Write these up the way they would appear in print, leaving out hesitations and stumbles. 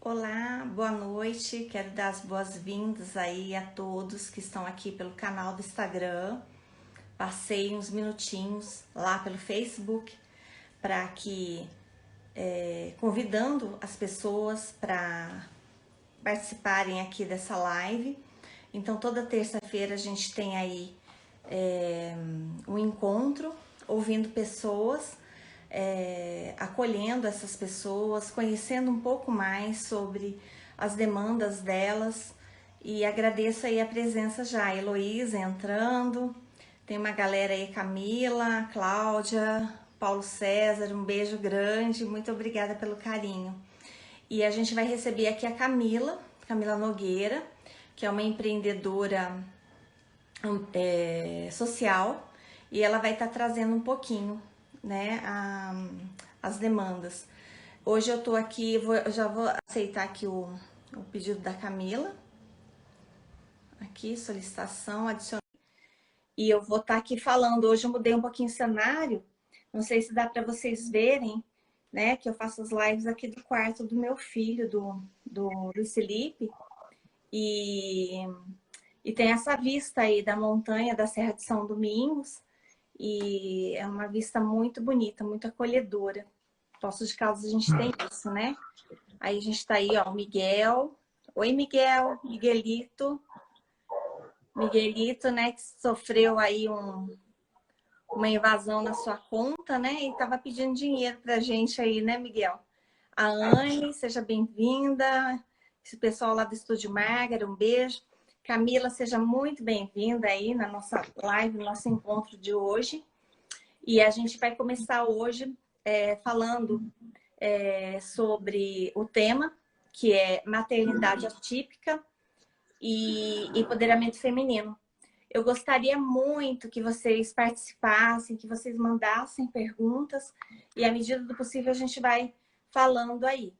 Olá, boa noite. Quero dar as boas-vindas aí a todos que estão aqui pelo canal do Instagram. Passei uns minutinhos lá pelo Facebook para que convidando as pessoas para participarem aqui dessa live. Então toda terça-feira a gente tem aí um encontro, ouvindo pessoas, acolhendo essas pessoas, conhecendo um pouco mais sobre as demandas delas. E agradeço aí a presença já, Heloísa entrando, tem uma galera aí, Camila, Cláudia, Paulo César, um beijo grande, muito obrigada pelo carinho. E a gente vai receber aqui a Camila Nogueira, que é uma empreendedora social, e ela vai estar trazendo um pouquinho, né, as demandas. Hoje eu tô aqui, eu já vou aceitar aqui o pedido da Camila. Aqui, solicitação, adicionar. E eu vou estar aqui falando, hoje eu mudei um pouquinho o cenário, não sei se dá para vocês verem, né, que eu faço as lives aqui do quarto do meu filho, do Luiz Felipe, e tem essa vista aí da montanha da Serra de São Domingos, e é uma vista muito bonita, muito acolhedora. Poços de Caldas a gente tem isso, né? Aí a gente tá aí, ó, o Miguel. Oi, Miguel, Miguelito, né, que sofreu aí uma invasão na sua conta, né, e tava pedindo dinheiro pra gente aí, né, Miguel? A Anne, seja bem-vinda. Esse pessoal lá do Estúdio Margar, um beijo. Camila, seja muito bem-vinda aí na nossa live, no nosso encontro de hoje. E a gente vai começar hoje falando sobre o tema, que é maternidade atípica e empoderamento feminino. Eu gostaria muito que vocês participassem, que vocês mandassem perguntas, e à medida do possível a gente vai falando aí.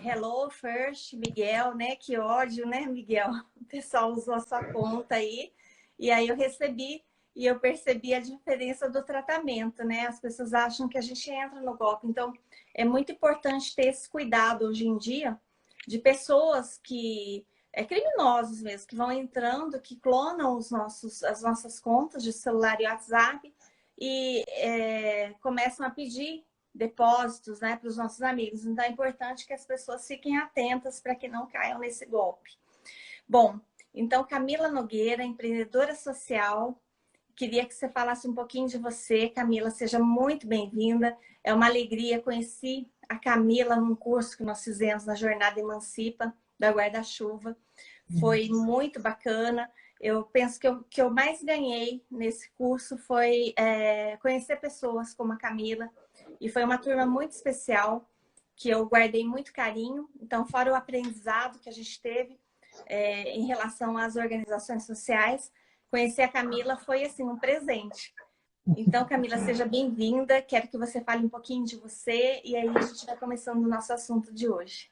Hello first, Miguel, né? Que ódio, né, Miguel? O pessoal usou a sua conta aí, e aí eu recebi e eu percebi a diferença do tratamento, né? As pessoas acham que a gente entra no golpe. Então, é muito importante ter esse cuidado hoje em dia de pessoas que criminosos mesmo, que vão entrando, que clonam as nossas contas de celular e WhatsApp e começam a pedir depósitos, né, para os nossos amigos. Então é importante que as pessoas fiquem atentas para que não caiam nesse golpe. Bom, então Camila Nogueira, empreendedora social, queria que você falasse um pouquinho de você. Camila, seja muito bem-vinda. É uma alegria. Conheci a Camila num curso que nós fizemos na Jornada Emancipa da Guarda-Chuva. Foi muito bacana. Eu penso que o que eu mais ganhei nesse curso foi conhecer pessoas como a Camila. E foi uma turma muito especial, que eu guardei muito carinho. Então, fora o aprendizado que a gente teve em relação às organizações sociais, conhecer a Camila foi, assim, um presente. Então, Camila, seja bem-vinda. Quero que você fale um pouquinho de você e aí a gente vai começando o nosso assunto de hoje.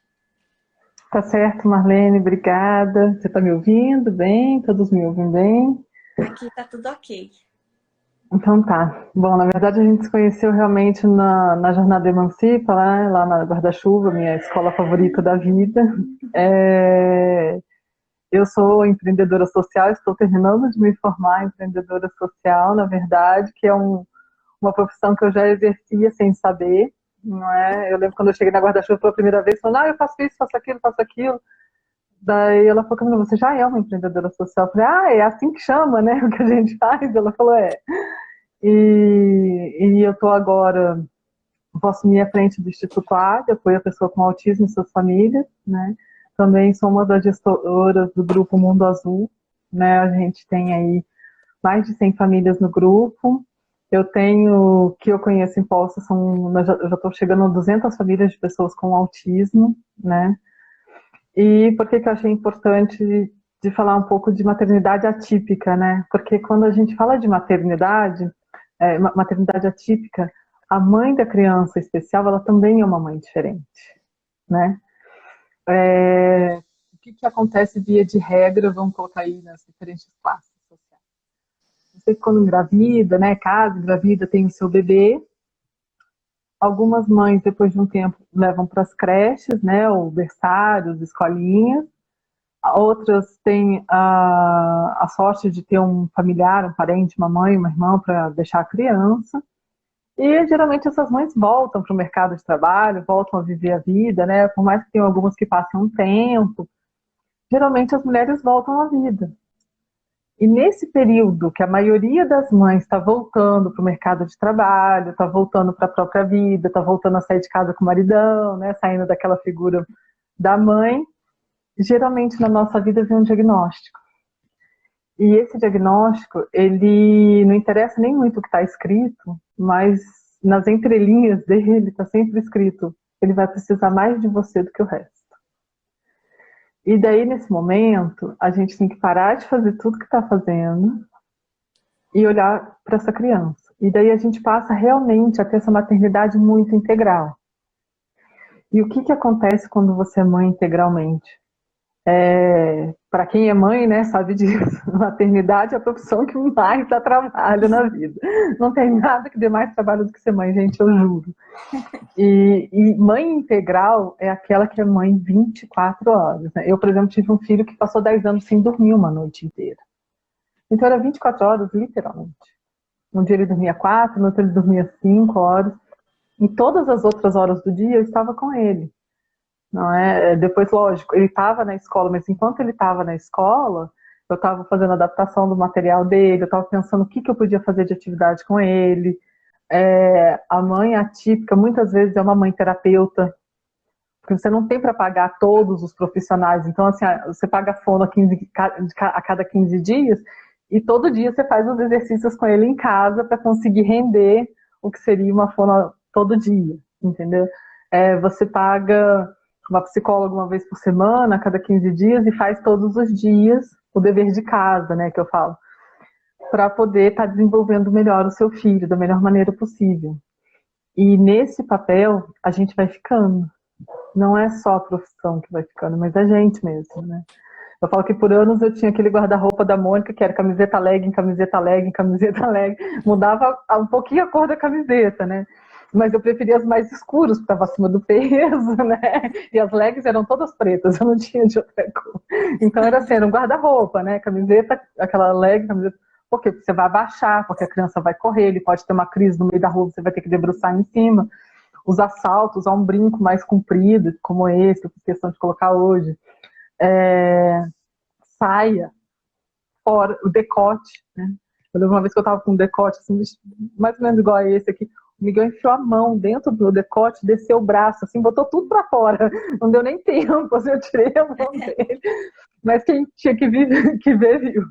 Tá certo, Marlene, obrigada. Você está me ouvindo bem? Todos me ouvem bem? Aqui tá tudo ok. Então tá. Bom, na verdade a gente se conheceu realmente na Jornada Emancipa, lá na Guarda-Chuva, minha escola favorita da vida. Eu sou empreendedora social, estou terminando de me formar empreendedora social, na verdade, que é uma profissão que eu já exercia sem saber, não é? Eu lembro quando eu cheguei na Guarda-Chuva pela primeira vez, falando, eu faço isso, faço aquilo, faço aquilo. Daí ela falou, Camila, você já é uma empreendedora social? Eu falei, é assim que chama, né, o que a gente faz? Ela falou, é. E eu estou agora, posso assumir à frente do Instituto AD, apoio a pessoa com autismo e suas famílias, né? Também sou uma das gestoras do grupo Mundo Azul, né? A gente tem aí mais de 100 famílias no grupo. Eu tenho, que eu conheço em Poços, eu já estou chegando a 200 famílias de pessoas com autismo, né? E por que eu achei importante de falar um pouco de maternidade atípica, né? Porque quando a gente fala de maternidade atípica, a mãe da criança especial, ela também é uma mãe diferente, né? O que acontece via de regra, vamos colocar aí nas diferentes classes sociais. Você quando engravida, né, casa, engravida, tem o seu bebê, algumas mães, depois de um tempo, levam para as creches, né, ou berçários, escolinhas. Outras têm a sorte de ter um familiar, um parente, uma mãe, uma irmã para deixar a criança. E geralmente essas mães voltam para o mercado de trabalho, voltam a viver a vida, né? Por mais que tenham algumas que passem um tempo, geralmente as mulheres voltam à vida. E nesse período que a maioria das mães está voltando para o mercado de trabalho, está voltando para a própria vida, está voltando a sair de casa com o maridão, né? Saindo daquela figura da mãe, geralmente na nossa vida vem um diagnóstico. E esse diagnóstico, ele não interessa nem muito o que está escrito, mas nas entrelinhas dele está sempre escrito: ele vai precisar mais de você do que o resto. E daí, nesse momento, a gente tem que parar de fazer tudo que está fazendo e olhar para essa criança. E daí a gente passa realmente a ter essa maternidade muito integral. E o que acontece quando você é mãe integralmente? Para quem é mãe, né, sabe disso. Maternidade é a profissão que mais dá trabalho na vida. Não tem nada que dê mais trabalho do que ser mãe, gente, eu juro. E mãe integral é aquela que é mãe 24 horas. Né? Eu, por exemplo, tive um filho que passou 10 anos sem dormir uma noite inteira. Então era 24 horas, literalmente. Um dia ele dormia 4, no outro ele dormia 5 horas. Em todas as outras horas do dia eu estava com ele. Não é? Depois, lógico, ele estava na escola, mas enquanto ele estava na escola, eu estava fazendo adaptação do material dele, eu estava pensando o que eu podia fazer de atividade com ele. A mãe atípica muitas vezes é uma mãe terapeuta, porque você não tem para pagar todos os profissionais. Então, assim, você paga fono a cada 15 dias e todo dia você faz os exercícios com ele em casa para conseguir render o que seria uma fono todo dia, entendeu? Você paga uma psicóloga uma vez por semana, a cada 15 dias, e faz todos os dias o dever de casa, né, que eu falo, para poder estar desenvolvendo melhor o seu filho, da melhor maneira possível. E nesse papel, a gente vai ficando. Não é só a profissão que vai ficando, mas a gente mesmo, né? Eu falo que por anos eu tinha aquele guarda-roupa da Mônica, que era camiseta legging, camiseta legging, camiseta legging. Mudava um pouquinho a cor da camiseta, né? Mas eu preferia as mais escuras, porque estava acima do peso, né? E as leggings eram todas pretas, eu não tinha de outra cor. Então era assim, era um guarda-roupa, né? Camiseta, aquela legging, camiseta. Por quê? Porque você vai abaixar, porque a criança vai correr, ele pode ter uma crise no meio da rua, você vai ter que debruçar em cima. Usar saltos, usar um brinco mais comprido, como esse, que eu fiz questão de colocar hoje. Saia, fora, o decote, né? Eu lembro uma vez que eu tava com um decote, assim, mais ou menos igual a esse aqui, o Miguel enfiou a mão dentro do decote, desceu o braço, assim, botou tudo pra fora. Não deu nem tempo, assim, eu tirei a mão dele. Mas quem tinha que ver, viu.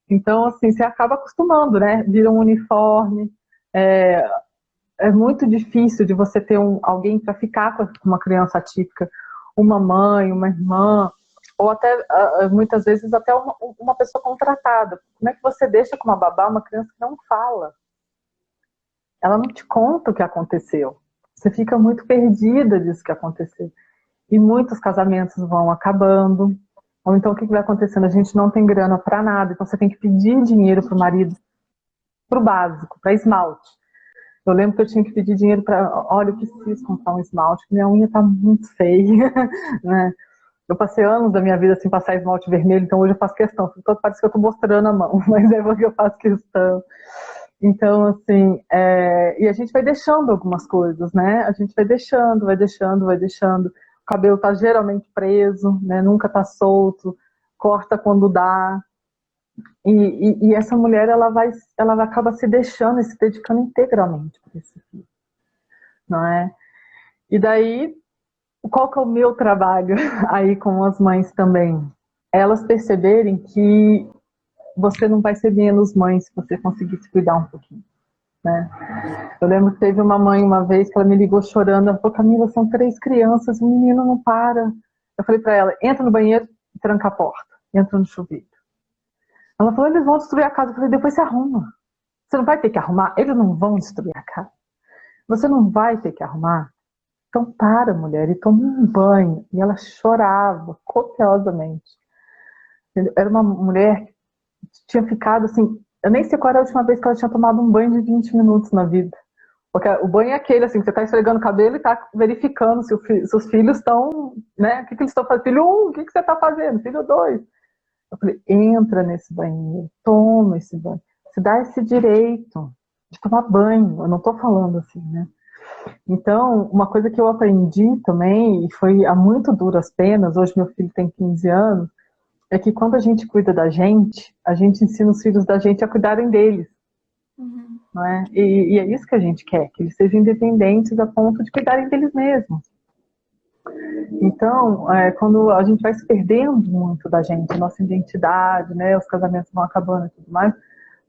Então, assim, você acaba acostumando, né? Vira um uniforme. É muito difícil de você ter alguém para ficar com uma criança atípica. Uma mãe, uma irmã, ou até, muitas vezes, até uma pessoa contratada. Como é que você deixa com uma babá uma criança que não fala? Ela não te conta o que aconteceu. Você fica muito perdida disso que aconteceu. E muitos casamentos vão acabando. Ou então o que vai acontecendo? A gente não tem grana para nada, então você tem que pedir dinheiro para o marido, para o básico, para esmalte. Eu lembro que eu tinha que pedir dinheiro para... Olha, eu preciso comprar um esmalte, minha unha está muito feia, né? Eu passei anos da minha vida sem passar esmalte vermelho, então hoje eu faço questão. Parece que eu estou mostrando a mão, mas é porque eu faço questão. Então, assim, e a gente vai deixando algumas coisas, né? A gente vai deixando. O cabelo está geralmente preso, né? Nunca está solto, corta quando dá. E essa mulher, ela acaba se deixando e se dedicando integralmente para esse filho, não é? E daí, qual que é o meu trabalho aí com as mães também? Elas perceberem que você não vai ser menos mãe se você conseguir se cuidar um pouquinho, né? Eu lembro que teve uma mãe uma vez que ela me ligou chorando, ela falou: Camila, são 3 crianças, o menino não para. Eu falei para ela: entra no banheiro e tranca a porta, entra no chuveiro. Ela falou: eles vão destruir a casa. Eu falei: depois você arruma. Você não vai ter que arrumar? Eles não vão destruir a casa. Você não vai ter que arrumar? Então para, mulher, e toma um banho. E ela chorava copiosamente. Era uma mulher que tinha ficado assim... Eu nem sei qual era a última vez que ela tinha tomado um banho de 20 minutos na vida. Porque o banho é aquele, assim, que você está esfregando o cabelo e está verificando se os filhos estão, né? O que eles estão fazendo? Filho 1, o que você está fazendo? Filho 2. Eu falei, entra nesse banheiro, toma esse banho. Se dá esse direito de tomar banho. Eu não estou falando assim, né? Então, uma coisa que eu aprendi também, e foi a muito duras penas, hoje meu filho tem 15 anos, é que quando a gente cuida da gente, a gente ensina os filhos da gente a cuidarem deles. Uhum. Não é? E é isso que a gente quer, que eles sejam independentes a ponto de cuidarem deles mesmos. Então, quando a gente vai se perdendo muito da gente, a nossa identidade, né, os casamentos vão acabando e tudo mais,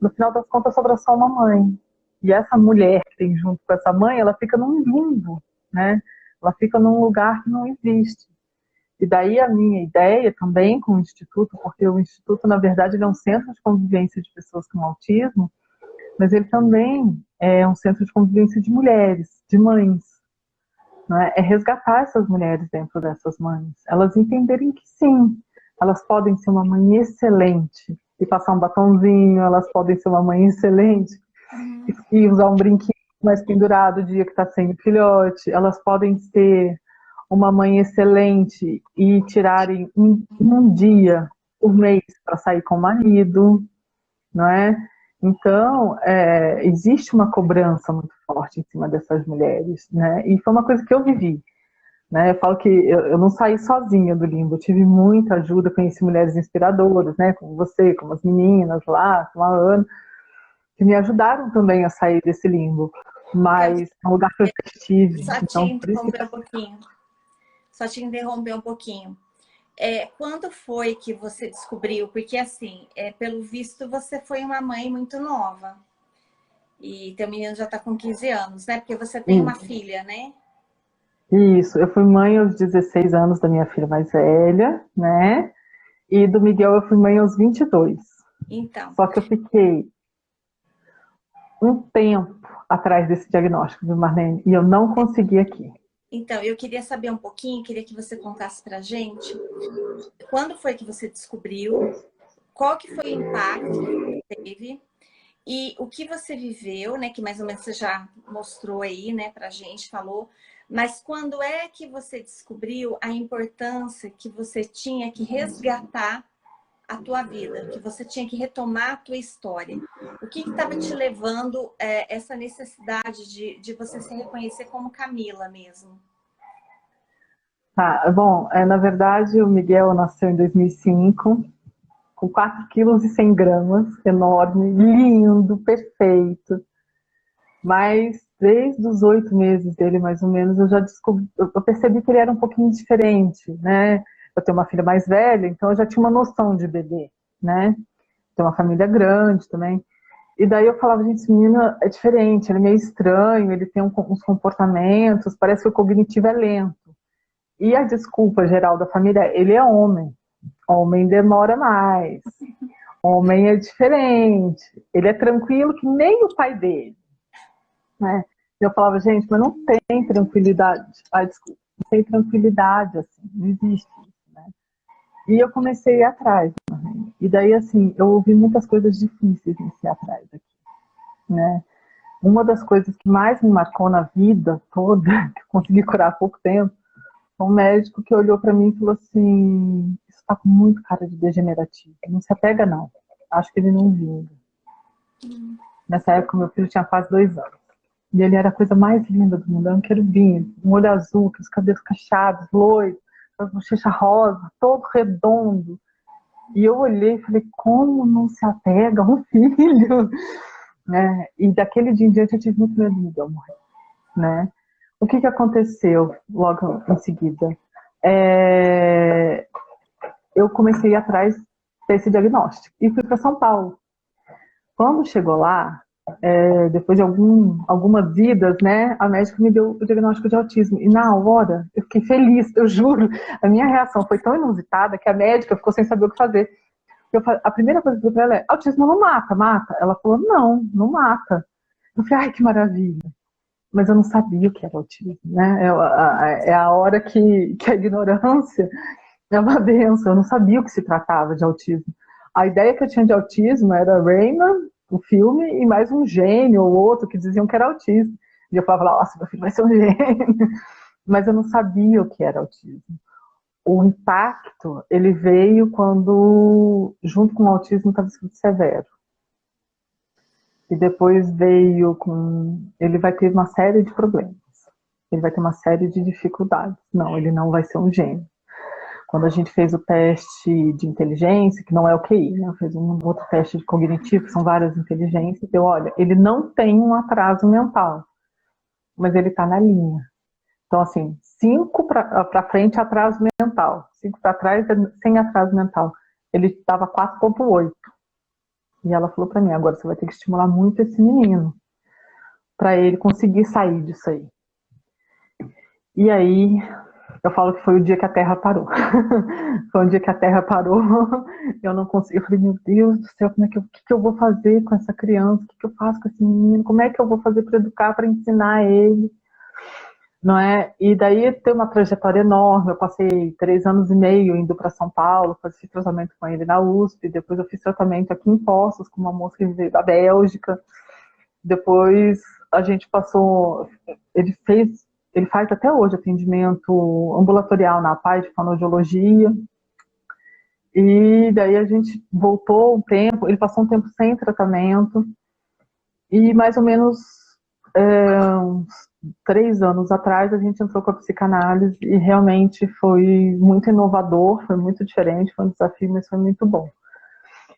no final das contas sobra só uma mãe. E essa mulher que tem junto com essa mãe, ela fica num limbo, né? Ela fica num lugar que não existe. E daí a minha ideia também com o Instituto, porque o Instituto, na verdade, ele é um centro de convivência de pessoas com autismo, mas ele também é um centro de convivência de mulheres, de mães. Né? É resgatar essas mulheres dentro dessas mães. Elas entenderem que sim, elas podem ser uma mãe excelente e passar um batonzinho, elas podem ser uma mãe excelente e usar um brinquedo mais pendurado o dia que está sem o filhote. Elas podem ser uma mãe excelente e tirarem um dia por mês para sair com o marido, não é? Então, existe uma cobrança muito forte em cima dessas mulheres, né? E foi uma coisa que eu vivi, né? Eu falo que eu não saí sozinha do limbo, eu tive muita ajuda, conheci mulheres inspiradoras, né? Como você, como as meninas lá, como a Ana, que me ajudaram também a sair desse limbo. Mas é um lugar que eu estive, Só te então por isso que... interromper um pouquinho. Só te interromper um pouquinho. Quando foi que você descobriu? Porque, assim, pelo visto, você foi uma mãe muito nova. E teu menino já está com 15 anos, né? Porque você tem uma filha, né? Isso, eu fui mãe aos 16 anos da minha filha mais velha, né? E do Miguel eu fui mãe aos 22. Então. Só que eu fiquei um tempo atrás desse diagnóstico, viu, Marlene? E eu não consegui aqui. Então, eu queria saber um pouquinho, queria que você contasse pra gente quando foi que você descobriu, qual que foi o impacto que teve e o que você viveu, né? Que mais ou menos você já mostrou aí, né, pra gente, falou. Mas quando é que você descobriu a importância que você tinha que resgatar a tua vida, que você tinha que retomar a tua história? O que estava te levando essa necessidade de você se reconhecer como Camila mesmo? Tá, bom, na verdade o Miguel nasceu em 2005, com 4 quilos e 100 gramas, enorme, lindo, perfeito. Mas desde os 8 meses dele, mais ou menos, eu já descobri, eu percebi que ele era um pouquinho diferente, né? Eu tenho uma filha mais velha, então eu já tinha uma noção de bebê, né? Tenho uma família grande também. E daí eu falava, gente, esse menino é diferente, ele é meio estranho, ele tem uns comportamentos, parece que o cognitivo é lento. E a desculpa geral da família é, ele é homem. Homem demora mais. Homem é diferente. Ele é tranquilo que nem o pai dele. Né? Eu falava, gente, mas não tem tranquilidade. Ai, desculpa, não tem tranquilidade, assim, não existe isso, né? E eu comecei a ir atrás. E daí, assim, eu ouvi muitas coisas difíceis nesse atrás aqui, né? Uma das coisas que mais me marcou na vida toda, que eu consegui curar há pouco tempo, foi um médico que olhou para mim e falou assim, isso está com muito cara de degenerativo, não se apega não, acho que ele não vinga. Nessa época meu filho tinha quase 2 anos. E ele era a coisa mais linda do mundo, era um querubim, um olho azul, com os cabelos cacheados, loiro, com as bochechas rosa, todo redondo. E eu olhei e falei, como não se apega a um filho? Né? E daquele dia em diante eu tive muito medo de Miguel morrer. Né? O que aconteceu logo em seguida? Eu comecei a ir atrás desse diagnóstico e fui para São Paulo. Quando chegou lá, depois de algumas idas, né, a médica me deu o diagnóstico de autismo. E na hora, eu fiquei feliz, eu juro. A minha reação foi tão inusitada que a médica ficou sem saber o que fazer. A primeira coisa que eu falei para ela é, autismo não mata, mata? Ela falou, não, não mata. Eu falei, ai, que maravilha. Mas eu não sabia o que era autismo, né? É a hora que a ignorância é uma benção. Eu não sabia o que se tratava de autismo. A ideia que eu tinha de autismo era Rayman, o filme, e mais um gênio ou outro que diziam que era autismo. E eu falava, nossa, meu filho vai ser um gênio. Mas eu não sabia o que era autismo. O impacto, ele veio quando, junto com o autismo, estava escrito severo. E depois veio com... Ele vai ter uma série de problemas. Ele vai ter uma série de dificuldades. Não, ele não vai ser um gênio. Quando a gente fez o teste de inteligência, que não é o QI, né? Fez um outro teste de cognitivo, que são várias inteligências, eu, olha, ele não tem um atraso mental, mas ele está na linha. Então, assim, 5 para frente, atraso mental. 5 para trás, sem atraso mental. Ele estava 4,8. E ela falou para mim, agora você vai ter que estimular muito esse menino, para ele conseguir sair disso aí. E aí, eu falo que foi o dia que a Terra parou. Foi um dia que a Terra parou, eu não consegui. Eu falei, meu Deus do céu, o que eu vou fazer com essa criança? O que eu faço com esse menino? Como é que eu vou fazer para educar, para ensinar ele? Não é? E daí tem uma trajetória enorme. Eu passei 3 anos e meio indo para São Paulo, fiz tratamento com ele na USP, depois eu fiz tratamento aqui em Poços com uma moça que veio da Bélgica. Depois a gente passou, ele faz até hoje atendimento ambulatorial na PAI de fonoaudiologia. E daí a gente voltou um tempo, ele passou um tempo sem tratamento, e mais ou menos uns 3 anos atrás a gente entrou com a psicanálise e realmente foi muito inovador, foi muito diferente, foi um desafio, mas foi muito bom.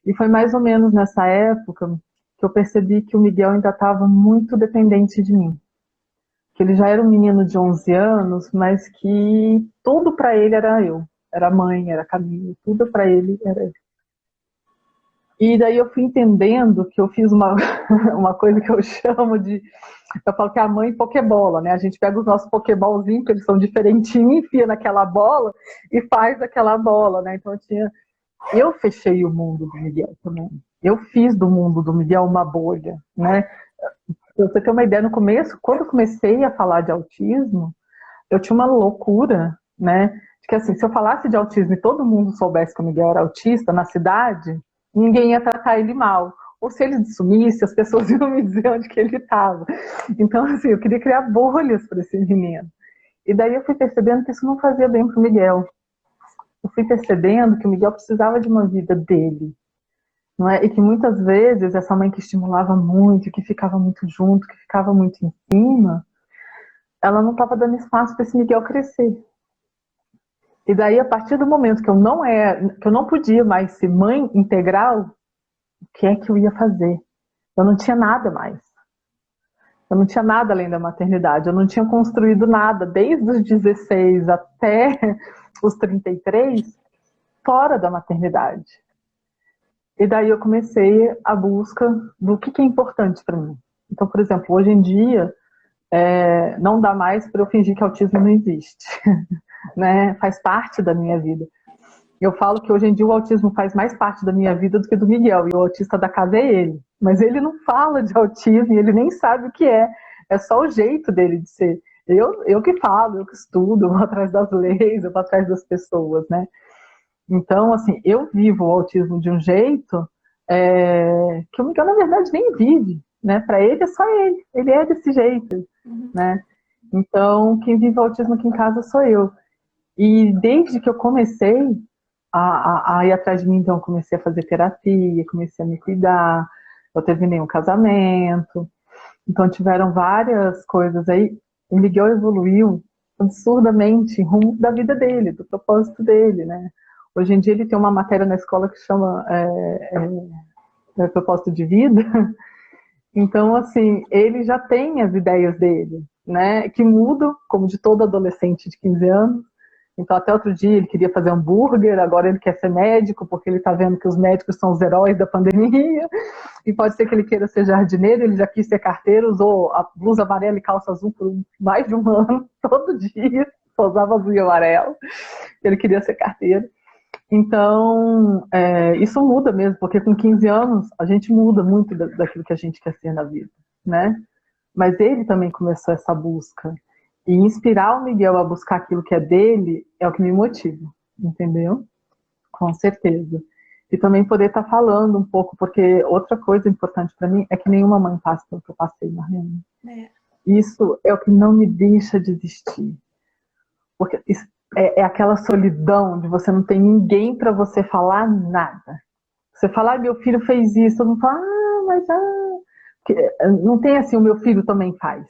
E foi mais ou menos nessa época que eu percebi que o Miguel ainda estava muito dependente de mim. Que ele já era um menino de 11 anos, mas que tudo para ele era eu. Era a mãe, era a Camila, tudo para ele era eu. E daí eu fui entendendo que eu fiz uma coisa que eu chamo de... Eu falo que é a mãe pokebola, né? A gente pega os nossos pokebolzinhos, que eles são diferentinhos, enfia naquela bola e faz aquela bola, né? Então eu fechei o mundo do Miguel também. Eu fiz do mundo do Miguel uma bolha, né? Pra você ter uma ideia, no começo, quando eu comecei a falar de autismo, eu tinha uma loucura, né? De que assim, se eu falasse de autismo e todo mundo soubesse que o Miguel era autista na cidade, ninguém ia tratar ele mal. Ou se ele sumisse, as pessoas iam me dizer onde que ele estava. Então, assim, eu queria criar bolhas para esse menino. E daí eu fui percebendo que isso não fazia bem para o Miguel. Eu fui percebendo que o Miguel precisava de uma vida dele. Não é? E que muitas vezes essa mãe que estimulava muito, que ficava muito junto, que ficava muito em cima, ela não estava dando espaço para esse Miguel crescer. E daí, a partir do momento que eu não podia mais ser mãe integral, o que é que eu ia fazer? Eu não tinha nada mais. Eu não tinha nada além da maternidade. Eu não tinha construído nada desde os 16 até os 33 fora da maternidade. E daí eu comecei a busca do que é importante para mim. Então, por exemplo, hoje em dia, não dá mais para eu fingir que autismo não existe. Né? Faz parte da minha vida. Eu falo que hoje em dia o autismo faz mais parte da minha vida do que do Miguel, e o autista da casa é ele. Mas ele não fala de autismo, ele nem sabe o que é só o jeito dele de ser. Eu que falo, eu que estudo, eu vou atrás das leis, eu vou atrás das pessoas, né? Então, assim, eu vivo o autismo de um jeito que o Miguel, na verdade, nem vive, né? Para ele é só ele é desse jeito, né? Então, quem vive o autismo aqui em casa sou eu. E desde que eu comecei a ir atrás de mim, então, eu comecei a fazer terapia, comecei a me cuidar, eu terminei um casamento, então tiveram várias coisas aí. O Miguel evoluiu absurdamente em rumo da vida dele, do propósito dele, né? Hoje em dia ele tem uma matéria na escola que chama propósito de vida. Então, assim, ele já tem as ideias dele, né? Que mudam, como de todo adolescente de 15 anos. Então, até outro dia ele queria fazer hambúrguer, agora ele quer ser médico, porque ele está vendo que os médicos são os heróis da pandemia. E pode ser que ele queira ser jardineiro, ele já quis ser carteiro, usou a blusa amarela e calça azul por mais de um ano, todo dia, só usava azul e amarelo. Ele queria ser carteiro. Então, isso muda mesmo, porque com 15 anos a gente muda muito daquilo que a gente quer ser na vida, né? Mas ele também começou essa busca. E inspirar o Miguel a buscar aquilo que é dele é o que me motiva, entendeu? Com certeza. E também poder estar falando um pouco, porque outra coisa importante para mim é que nenhuma mãe passa pelo que eu passei, Marlene. isso é o que não me deixa desistir. Porque é aquela solidão de você não ter ninguém para você falar nada. Você fala, meu filho fez isso, todo mundo fala, não tem assim, o meu filho também faz.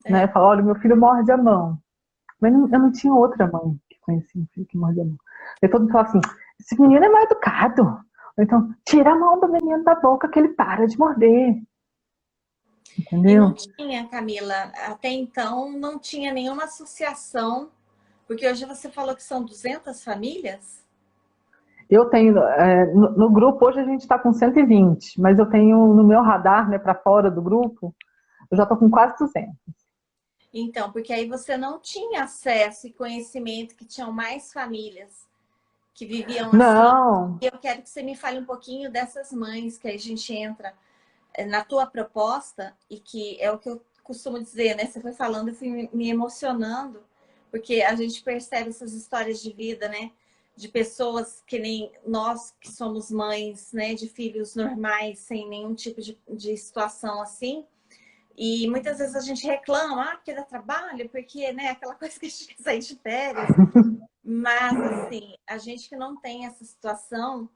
Né? Fala, olha, meu filho morde a mão. Mas eu não tinha outra mãe que conhecia um filho que morde a mão. Aí todo mundo fala assim, esse menino é mal educado. Ou então, tira a mão do menino da boca que ele para de morder. E não Entendeu? tinha, Camila, até então não tinha nenhuma associação, porque hoje você falou que são 200 famílias? Eu tenho, no grupo hoje a gente está com 120, mas eu tenho no meu radar, né, para fora do grupo, eu já estou com quase 200. Então, porque aí você não tinha acesso e conhecimento que tinham mais famílias que viviam assim. Não. E eu quero que você me fale um pouquinho dessas mães que a gente entra na tua proposta e que é o que eu costumo dizer, né? Você foi falando, eu fui me emocionando, porque a gente percebe essas histórias de vida, né? De pessoas que nem nós, que somos mães, né? De filhos normais, sem nenhum tipo de situação assim. E muitas vezes a gente reclama, porque dá trabalho, porque, né? Aquela coisa que a gente quer sair de férias. Mas, assim, a gente que não tem essa situação,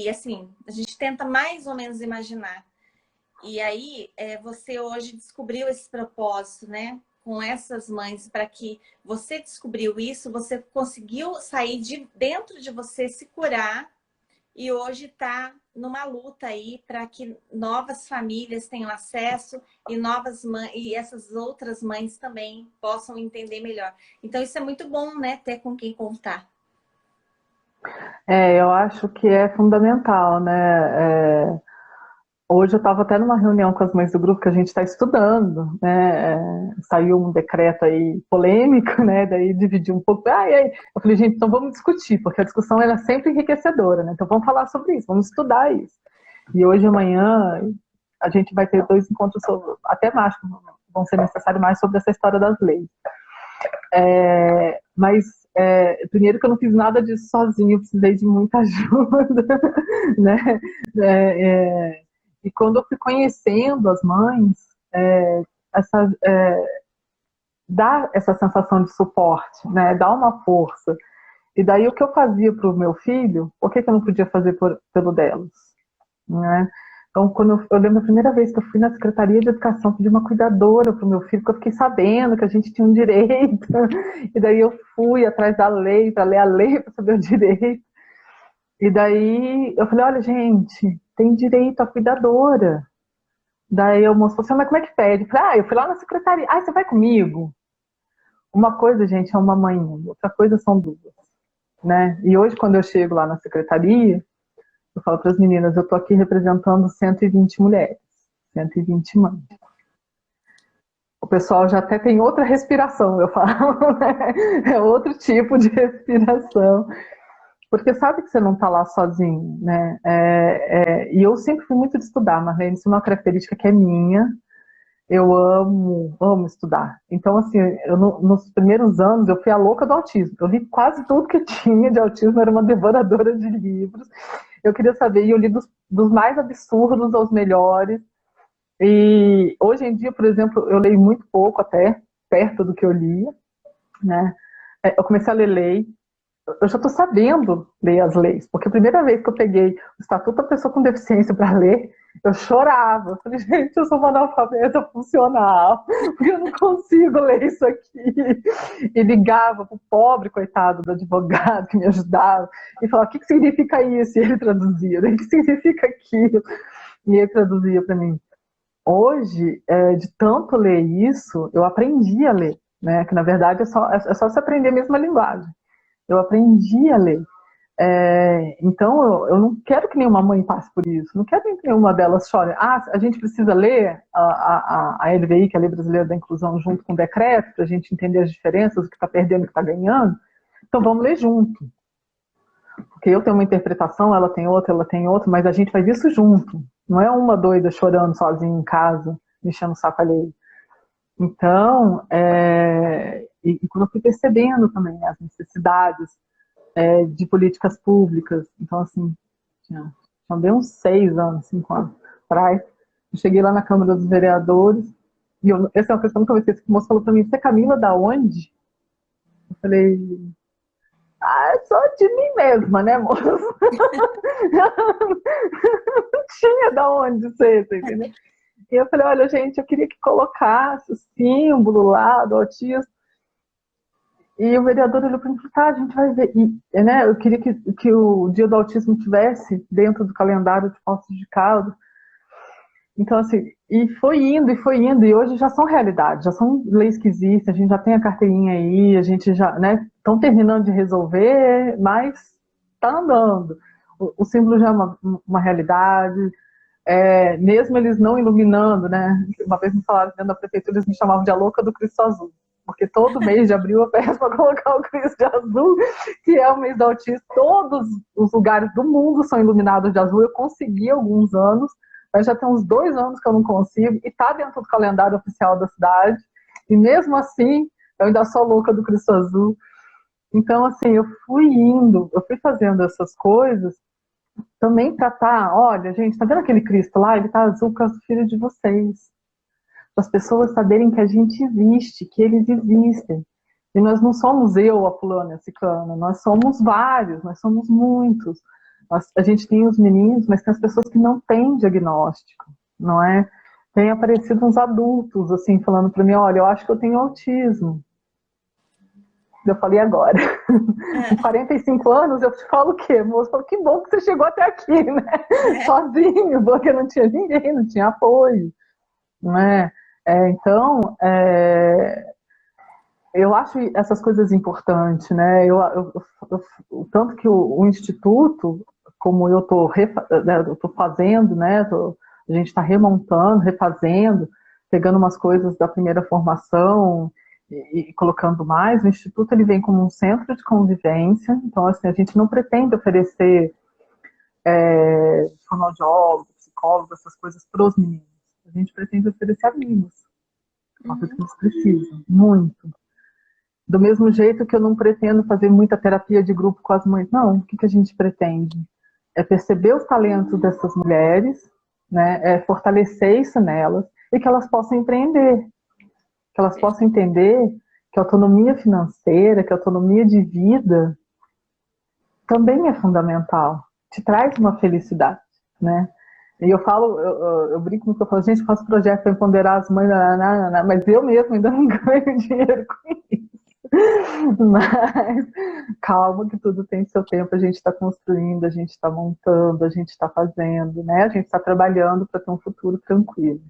assim, a gente tenta mais ou menos imaginar. E aí, você hoje descobriu esse propósito, né? Com essas mães, para que você descobriu isso, você conseguiu sair de dentro de você, se curar, e hoje está numa luta aí para que novas famílias tenham acesso e novas mães, e essas outras mães também possam entender melhor. Então, isso é muito bom, né? Ter com quem contar. Eu acho que é fundamental, né? Hoje eu estava até numa reunião com as mães do grupo que a gente está estudando, né? Saiu um decreto aí polêmico, né? Daí dividiu um pouco. Eu falei, gente, então vamos discutir, porque a discussão ela é sempre enriquecedora, né? Então vamos falar sobre isso, vamos estudar isso. E hoje e amanhã a gente vai ter 2 encontros sobre, até mais, vão ser necessários mais sobre essa história das leis. Mas primeiro que eu não fiz nada disso sozinho, eu precisei de muita ajuda, né? E quando eu fui conhecendo as mães, essa, dá essa sensação de suporte, né? Dá uma força. E daí o que eu fazia para o meu filho, por que eu não podia fazer pelo delas? Né? Então, quando eu lembro a primeira vez que eu fui na Secretaria de Educação pedir uma cuidadora para o meu filho, porque eu fiquei sabendo que a gente tinha um direito, e daí eu fui atrás da lei, para ler a lei, para saber o direito. E daí eu falei, olha, gente, tem direito à cuidadora. Daí o moço falou assim, mas como é que pede? Eu falei, eu fui lá na secretaria. Você vai comigo? Uma coisa, gente, é uma mãe, outra coisa são 2. Né? E hoje, quando eu chego lá na secretaria, eu falo para as meninas, eu estou aqui representando 120 mulheres, 120 mães. O pessoal já até tem outra respiração, eu falo, né? É outro tipo de respiração. Porque sabe que você não está lá sozinho, né? E eu sempre fui muito de estudar, Marlene, isso é uma característica que é minha. Eu amo estudar. Então, assim, nos primeiros anos eu fui a louca do autismo. Eu li quase tudo que tinha de autismo, era uma devoradora de livros. Eu queria saber, e eu li dos mais absurdos aos melhores. E hoje em dia, por exemplo, eu leio muito pouco até, perto do que eu lia, né? Eu comecei a ler lei, eu já estou sabendo ler as leis, porque a primeira vez que eu peguei o Estatuto da Pessoa com Deficiência para ler, eu chorava. Eu falei, gente, eu sou uma analfabeta funcional, porque eu não consigo ler isso aqui. E ligava para o pobre, coitado do advogado que me ajudava, e falava, o que significa isso? E ele traduzia, o que significa aquilo? E ele traduzia para mim. Hoje, de tanto ler isso, eu aprendi a ler, né? Que na verdade é só se aprender a mesma linguagem. Eu aprendi a ler. Então, eu não quero que nenhuma mãe passe por isso. Não quero que nenhuma delas chore. A gente precisa ler a LVI, que é a Lei Brasileira da Inclusão, junto com o decreto, para a gente entender as diferenças, o que está perdendo e o que está ganhando. Então, vamos ler junto. Porque eu tenho uma interpretação, ela tem outra, mas a gente faz isso junto. Não é uma doida chorando sozinha em casa, mexendo o saco alheio. Então, e quando eu fui percebendo também as necessidades de políticas públicas, então assim, tinha bem uns 6 anos, 5 anos atrás, eu cheguei lá na Câmara dos Vereadores, E essa é uma questão que eu esqueci, que o moço falou pra mim, você é Camila da onde? Eu falei, sou de mim mesma, né, moço? Não tinha da onde ser, você entendeu? E eu falei, olha, gente, eu queria que colocasse o símbolo lá do autismo. E o vereador olhou para mim e falou, tá, a gente vai ver. E, né, eu queria que o dia do autismo tivesse dentro do calendário de Poços de Caldas. Então, assim, e foi indo, e hoje já são realidade, já são leis que existem, a gente já tem a carteirinha aí, a gente já, né, estão terminando de resolver, mas está andando. O símbolo já é uma realidade, mesmo eles não iluminando, né, uma vez me falaram dentro da prefeitura, eles me chamavam de a louca do Cristo Azul, porque todo mês de abril eu peço para colocar o Cristo de azul, que é o mês do autismo, todos os lugares do mundo são iluminados de azul, eu consegui alguns anos, mas já tem uns 2 anos que eu não consigo, e está dentro do calendário oficial da cidade, e mesmo assim, eu ainda sou louca do Cristo Azul. Então, assim, eu fui fazendo essas coisas, também para olha, gente, tá vendo aquele Cristo lá? Ele tá azul com os filhos de vocês. Para as pessoas saberem que a gente existe, que eles existem. E nós não somos eu, a fulana, a ciclana, nós somos vários, nós somos muitos. A gente tem os meninos, mas tem as pessoas que não têm diagnóstico, não é? Tem aparecido uns adultos, assim, falando para mim, olha, eu acho que eu tenho autismo. Eu falei, agora? Com 45 anos, eu te falo o quê, moço? Eu falo, que bom que você chegou até aqui, né? Sozinho, porque não tinha ninguém, não tinha apoio, não é? Então, eu acho essas coisas importantes, né? Tanto que o Instituto, como eu estou fazendo, né? A gente está remontando, refazendo, pegando umas coisas da primeira formação e colocando mais. O Instituto ele vem como um centro de convivência, então assim, a gente não pretende oferecer fonoaudiólogo, psicólogo, essas coisas para os meninos. A gente pretende oferecer amigos, uma coisa que eles precisam, muito. Do mesmo jeito que eu não pretendo fazer muita terapia de grupo com as mães, não. O que a gente pretende? É perceber os talentos dessas mulheres, né? É fortalecer isso nelas e que elas possam empreender. Que elas possam entender que a autonomia financeira, que a autonomia de vida também é fundamental. Te traz uma felicidade, né? E eu falo, eu brinco muito, eu falo, gente, eu faço projeto para empoderar as mães, mas eu mesmo ainda não ganho dinheiro com isso. Mas calma que tudo tem seu tempo, a gente está construindo, a gente está montando, a gente está fazendo, né? A gente está trabalhando para ter um futuro tranquilo.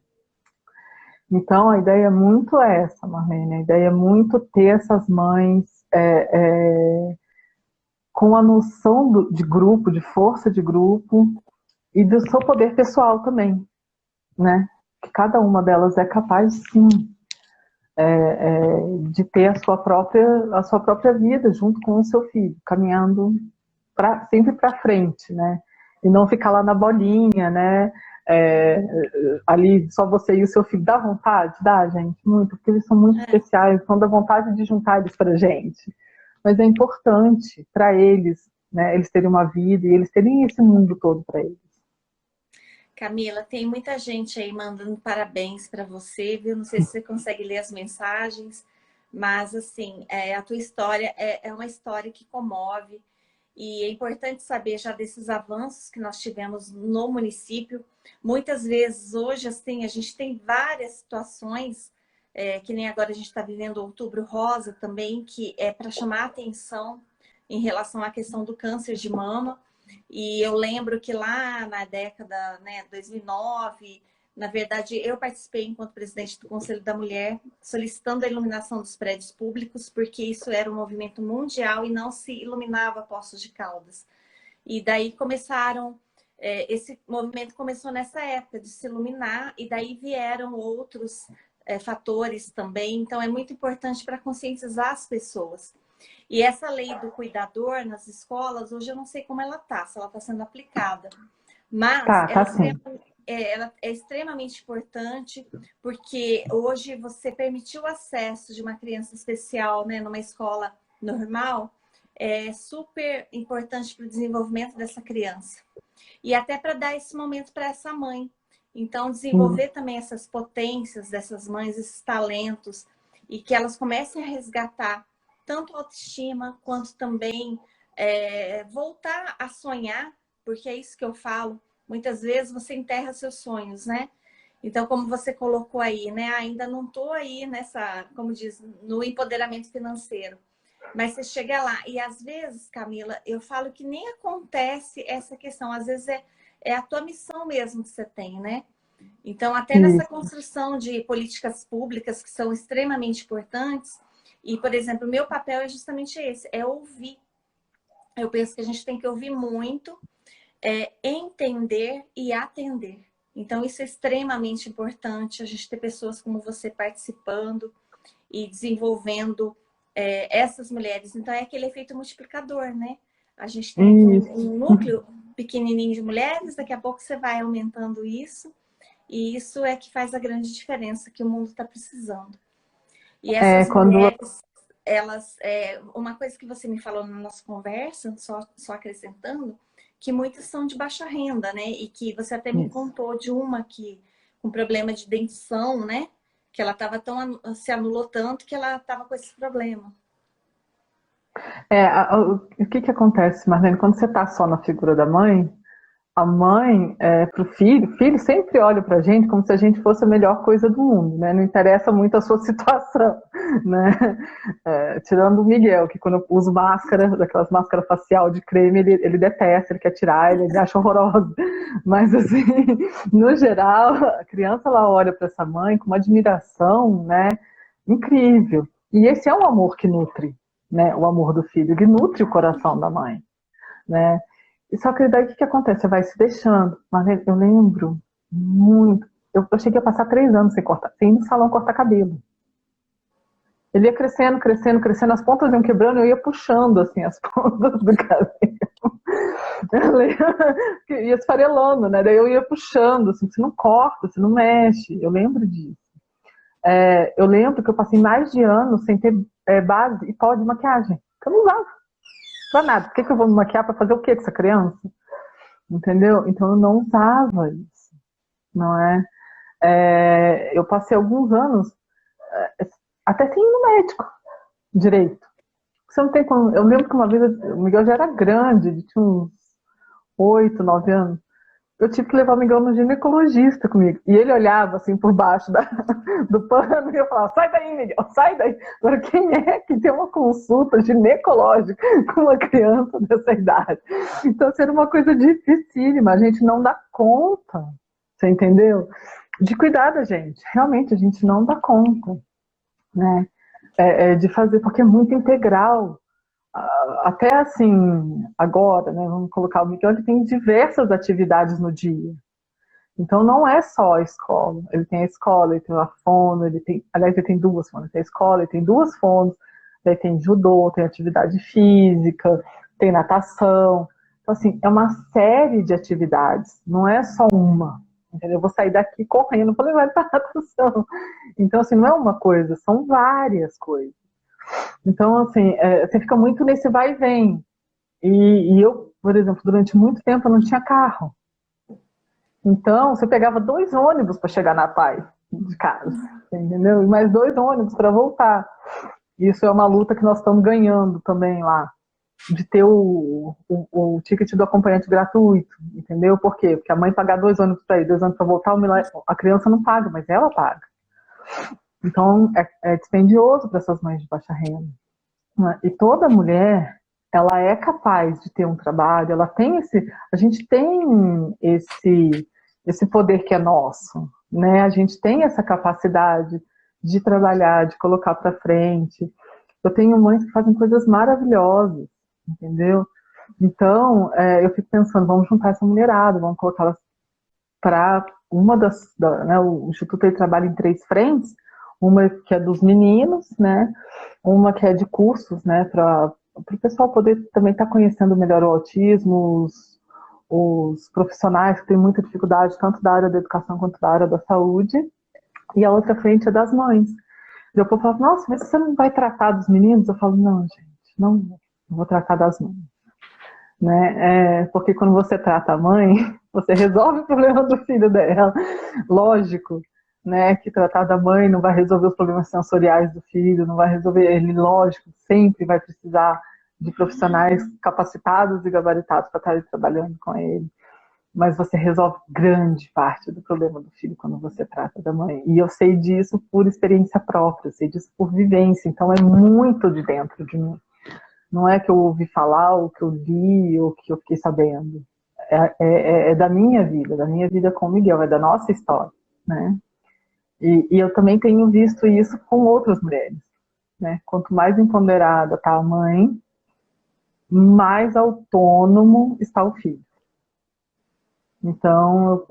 Então a ideia é muito essa, Marlene, a ideia é muito ter essas mães com a noção de grupo, de força de grupo e do seu poder pessoal também, né? Que cada uma delas é capaz, sim, de ter a sua própria vida junto com o seu filho, caminhando sempre para frente, né? E não ficar lá na bolinha, né? Ali só você e o seu filho. Dá vontade? Dá, gente, muito, porque eles são muito especiais, então dá vontade de juntar eles para gente. Mas é importante para eles, né? Eles terem uma vida e eles terem esse mundo todo para eles. Camila, tem muita gente aí mandando parabéns para você, viu? Não sei se você consegue ler as mensagens, mas assim, a tua história é uma história que comove e é importante saber já desses avanços que nós tivemos no município. Muitas vezes hoje, assim, a gente tem várias situações, que nem agora a gente está vivendo o Outubro Rosa também, que é para chamar a atenção em relação à questão do câncer de mama. E eu lembro que lá na década, 2009, na verdade, eu participei enquanto presidente do Conselho da Mulher, solicitando a iluminação dos prédios públicos, porque isso era um movimento mundial e não se iluminava Poços de Caldas. E daí esse movimento começou nessa época de se iluminar, e daí vieram outros fatores também. Então, é muito importante para conscientizar as pessoas. E essa lei do cuidador nas escolas, hoje eu não sei como ela está, se ela está sendo aplicada. Mas ela é extremamente importante, porque hoje você permitir o acesso de uma criança especial, né, numa escola normal, é super importante para o desenvolvimento dessa criança. E até para dar esse momento para essa mãe. Então, desenvolver também essas potências dessas mães, esses talentos, e que elas comecem a resgatar tanto a autoestima, quanto também voltar a sonhar, porque é isso que eu falo. Muitas vezes você enterra seus sonhos, né? Então, como você colocou aí, né? Ainda não estou aí nessa, como diz, no empoderamento financeiro. Mas você chega lá e às vezes, Camila, eu falo que nem acontece essa questão. Às vezes é a tua missão mesmo que você tem, né? Então, até nessa construção de políticas públicas que são extremamente importantes, e, por exemplo, o meu papel é justamente esse, é ouvir. Eu penso que a gente tem que ouvir muito, entender e atender. Então, isso é extremamente importante, a gente ter pessoas como você participando e desenvolvendo essas mulheres. Então, é aquele efeito multiplicador, né? A gente tem um núcleo pequenininho de mulheres, daqui a pouco você vai aumentando isso, e isso é que faz a grande diferença que o mundo está precisando. E essas mulheres, elas... uma coisa que você me falou na nossa conversa, só acrescentando, que muitas são de baixa renda, né? E que você até me contou de uma que com problema de dentição, né? Que ela estava se anulou tanto que ela estava com esse problema. O que acontece, Marlene, quando você está só na figura da mãe, a mãe, para o filho sempre olha para a gente como se a gente fosse a melhor coisa do mundo, né? Não interessa muito a sua situação, né? Tirando o Miguel, que quando eu uso máscara, daquelas máscaras facial de creme, ele detesta, ele quer tirar, ele acha horroroso. Mas, assim, no geral, a criança, ela olha para essa mãe com uma admiração, né? Incrível. E esse é um amor que nutre, né? O amor do filho, ele nutre o coração da mãe, né? Só que daí o que acontece? Você vai se deixando. Mas eu lembro muito. Eu cheguei a passar 3 anos sem ir no salão cortar cabelo. Ele ia crescendo, crescendo, crescendo, as pontas iam quebrando, eu ia puxando assim as pontas do cabelo. Ia esfarelando, né? Daí eu ia puxando, assim, você não corta, você não mexe. Eu lembro disso. Eu lembro que eu passei mais de anos sem ter base e pó de maquiagem. Eu não usava. Pra nada. Por que eu vou me maquiar pra fazer o quê com essa criança? Entendeu? Então eu não usava isso, não é? Eu passei alguns anos até sem ir no médico direito. Você não tem como... Eu lembro que uma vez o Miguel já era grande, ele tinha uns 8, 9 anos. Eu tive que levar o Miguel no ginecologista comigo. E ele olhava assim por baixo do pano e eu falava, sai daí, Miguel, sai daí. Agora, quem é que tem uma consulta ginecológica com uma criança dessa idade? Então, isso era uma coisa dificílima, a gente não dá conta, você entendeu? De cuidar da gente. Realmente, a gente não dá conta, né? De fazer, porque é muito integral. Até assim, agora, né, vamos colocar o Miguel, ele tem diversas atividades no dia. Então não é só a escola. Ele tem a escola, ele tem a fono, aliás, ele tem 2 fonos. Ele tem a escola, ele tem 2 fonos, daí tem judô, tem atividade física, tem natação. Então, assim, é uma série de atividades, não é só uma. Entendeu? Eu vou sair daqui correndo para levar ele para natação. Então, assim, não é uma coisa, são várias coisas. Então, assim, você fica muito nesse vai e vem. E eu, por exemplo, durante muito tempo eu não tinha carro. Então, você pegava 2 ônibus para chegar na paz de casa, entendeu? E mais 2 ônibus para voltar. Isso é uma luta que nós estamos ganhando também lá, de ter o ticket do acompanhante gratuito, entendeu? Por quê? Porque a mãe pagar 2 ônibus para ir, 2 ônibus para voltar, a criança não paga, mas ela paga. Então, é dispendioso para essas mães de baixa renda. E toda mulher, ela é capaz de ter um trabalho, a gente tem esse poder que é nosso, né? A gente tem essa capacidade de trabalhar, de colocar para frente. Eu tenho mães que fazem coisas maravilhosas, entendeu? Então, eu fico pensando, vamos juntar essa mulherada, vamos colocá-las para né, o Instituto ele trabalha em 3 frentes, uma que é dos meninos, né? Uma que é de cursos, né? Para o pessoal poder também estar conhecendo melhor o autismo, os profissionais que têm muita dificuldade, tanto da área da educação quanto da área da saúde. E a outra frente é das mães. E o povo fala, nossa, mas você não vai tratar dos meninos? Eu falo, não, gente, não vou tratar das mães. Né? Porque quando você trata a mãe, você resolve o problema do filho dela. Lógico, né, que tratar da mãe não vai resolver os problemas sensoriais do filho, não vai resolver, ele, lógico, sempre vai precisar de profissionais capacitados e gabaritados para estarem trabalhando com ele. Mas você resolve grande parte do problema do filho quando você trata da mãe. E eu sei disso por experiência própria, eu sei disso por vivência, então é muito de dentro de mim. Não é que eu ouvi falar, ou que eu li, ou que eu fiquei sabendo. É da minha vida com o Miguel, é da nossa história, né? E eu também tenho visto isso com outras mulheres, né? Quanto mais empoderada está a mãe, mais autônomo está o filho. Então,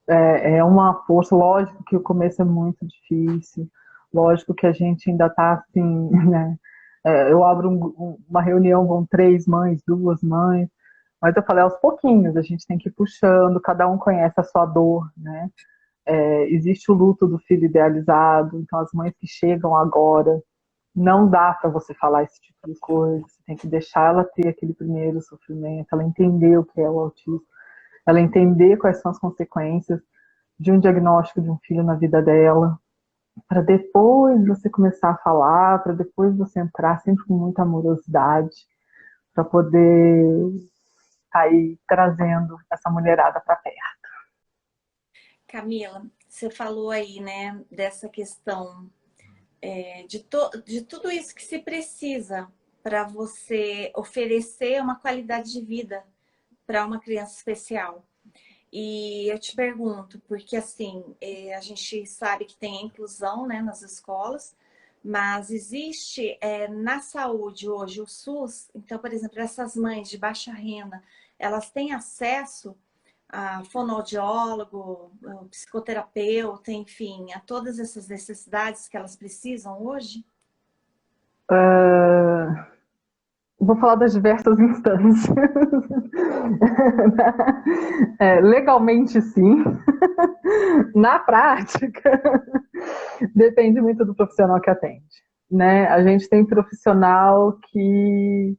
é uma força, lógico que o começo é muito difícil, lógico que a gente ainda está assim, né? Eu abro uma reunião com 3 mães, 2 mães, mas eu falei aos pouquinhos, a gente tem que ir puxando, cada um conhece a sua dor, né? Existe o luto do filho idealizado, então as mães que chegam agora, não dá para você falar esse tipo de coisa, você tem que deixar ela ter aquele primeiro sofrimento, ela entender o que é o autismo, ela entender quais são as consequências de um diagnóstico de um filho na vida dela, para depois você começar a falar, para depois você entrar sempre com muita amorosidade, para poder sair trazendo essa mulherada para perto. Camila, você falou aí, né, dessa questão de tudo isso que se precisa para você oferecer uma qualidade de vida para uma criança especial. E eu te pergunto, porque assim, a gente sabe que tem a inclusão, né, nas escolas, mas existe na saúde hoje o SUS, então, por exemplo, essas mães de baixa renda, elas têm acesso a fonoaudiólogo, a psicoterapeuta, enfim, a todas essas necessidades que elas precisam hoje? Vou falar das diversas instâncias. Legalmente, sim. Na prática, depende muito do profissional que atende, né? A gente tem profissional que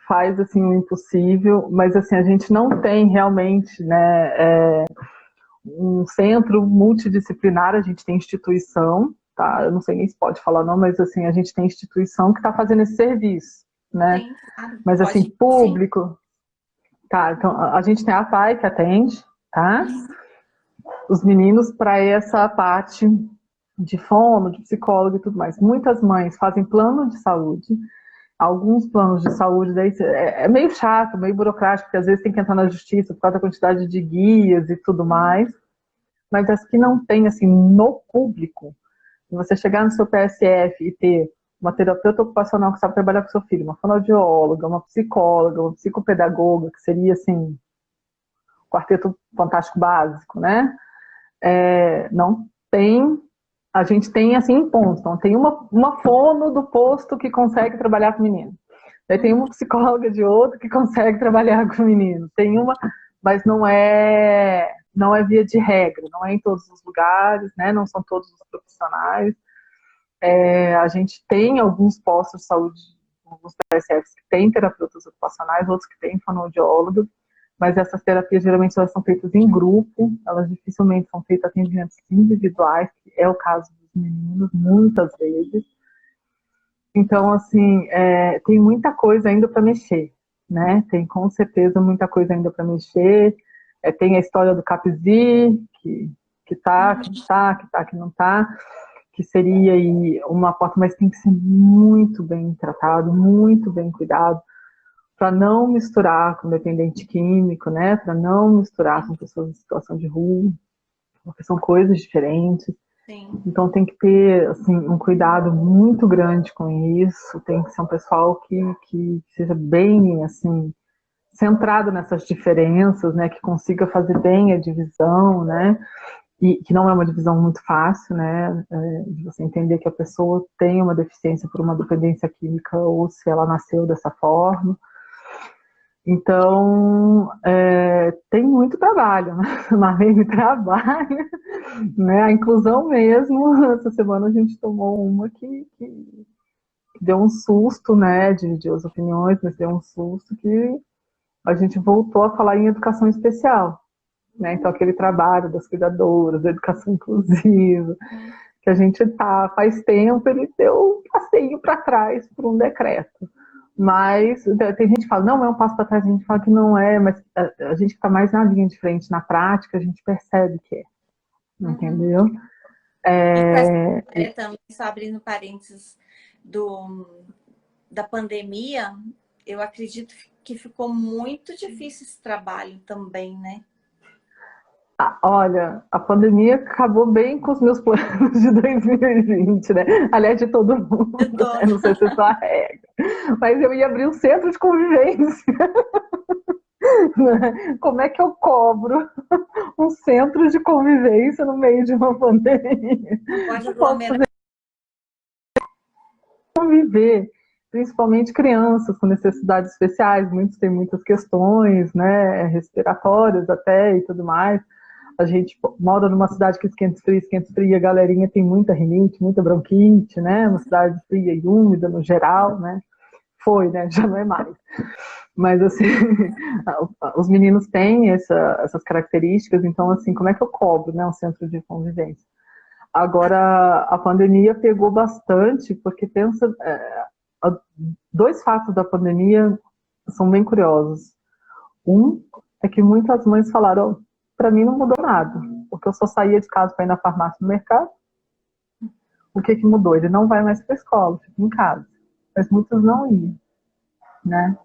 faz assim o impossível, mas assim a gente não tem realmente, né, um centro multidisciplinar. A gente tem instituição, tá? Eu não sei nem se pode falar não, mas assim a gente tem instituição que está fazendo esse serviço, né? Sim, claro. Mas assim Pode, sim. público, tá? Então a gente tem a PAI que atende, tá? Os meninos para essa parte de fono, de psicólogo e tudo mais. Muitas mães fazem plano de saúde. Alguns planos de saúde daí é meio chato, meio burocrático, porque às vezes tem que entrar na justiça por causa da quantidade de guias e tudo mais. Mas as que não tem, assim, no público, você chegar no seu PSF e ter uma terapeuta ocupacional que sabe trabalhar com seu filho, uma fonoaudióloga, uma psicóloga, uma psicopedagoga, que seria, assim, quarteto fantástico básico, né? Não tem. A gente tem assim em pontos. Então, tem uma fono do posto que consegue trabalhar com o menino. Daí tem uma psicóloga de outro que consegue trabalhar com o menino. Tem uma, mas não é via de regra, não é em todos os lugares, né? Não são todos os profissionais. A gente tem alguns postos de saúde, alguns PSFs que têm terapeutas ocupacionais, outros que têm fonoaudiólogo, mas essas terapias geralmente elas são feitas em grupo, elas dificilmente são feitas atendimentos individuais, que é o caso dos meninos, muitas vezes. Então, assim, tem muita coisa ainda para mexer, né? Tem com certeza muita coisa ainda para mexer. Tem a história do CAPSI, que tá, que não tá, que tá, que não tá, que seria aí uma porta, mas tem que ser muito bem tratado, muito bem cuidado, para não misturar com dependente químico, né? Para não misturar com pessoas em situação de rua, porque são coisas diferentes. Sim. Então tem que ter assim, um cuidado muito grande com isso, tem que ser um pessoal que seja bem assim, centrado nessas diferenças, né? Que consiga fazer bem a divisão, né? E que não é uma divisão muito fácil, né? De você entender que a pessoa tem uma deficiência por uma dependência química ou se ela nasceu dessa forma. Então, tem muito trabalho, né? Uma vez de trabalho, né? A inclusão mesmo, essa semana a gente tomou uma que deu um susto, né? Dividiu as opiniões, mas deu um susto que a gente voltou a falar em educação especial, né? Então, aquele trabalho das cuidadoras, da educação inclusiva, que a gente faz tempo, ele deu um passeio para trás por um decreto. Mas tem gente que fala, não é um passo para trás, a gente fala que não é, mas a gente que está mais na linha de frente, na prática, a gente percebe que é, entendeu? E com essa também, só abrindo parênteses, da pandemia, eu acredito que ficou muito difícil esse trabalho também, né? Olha, a pandemia acabou bem com os meus planos de 2020, né? Aliás, de todo mundo, né? Não sei se é só a regra. Mas eu ia abrir um centro de convivência. Como é que eu cobro um centro de convivência no meio de uma pandemia? Pode aglomerar. Conviver, principalmente crianças com necessidades especiais, muitos têm muitas questões, né, respiratórias até e tudo mais. A gente mora numa cidade que esquenta fria, a galerinha tem muita rinite, muita bronquite, né, uma cidade fria e úmida no geral, né, foi, né, já não é mais. Mas, assim, os meninos têm essas características, então, assim, como é que eu cobro, né, um centro de convivência? Agora, a pandemia pegou bastante, porque pensa, dois fatos da pandemia são bem curiosos. Um é que muitas mães falaram, para mim não mudou nada, porque eu só saía de casa para ir na farmácia no mercado. O que mudou? Ele não vai mais para a escola, fica em casa. Mas muitos não iam, né?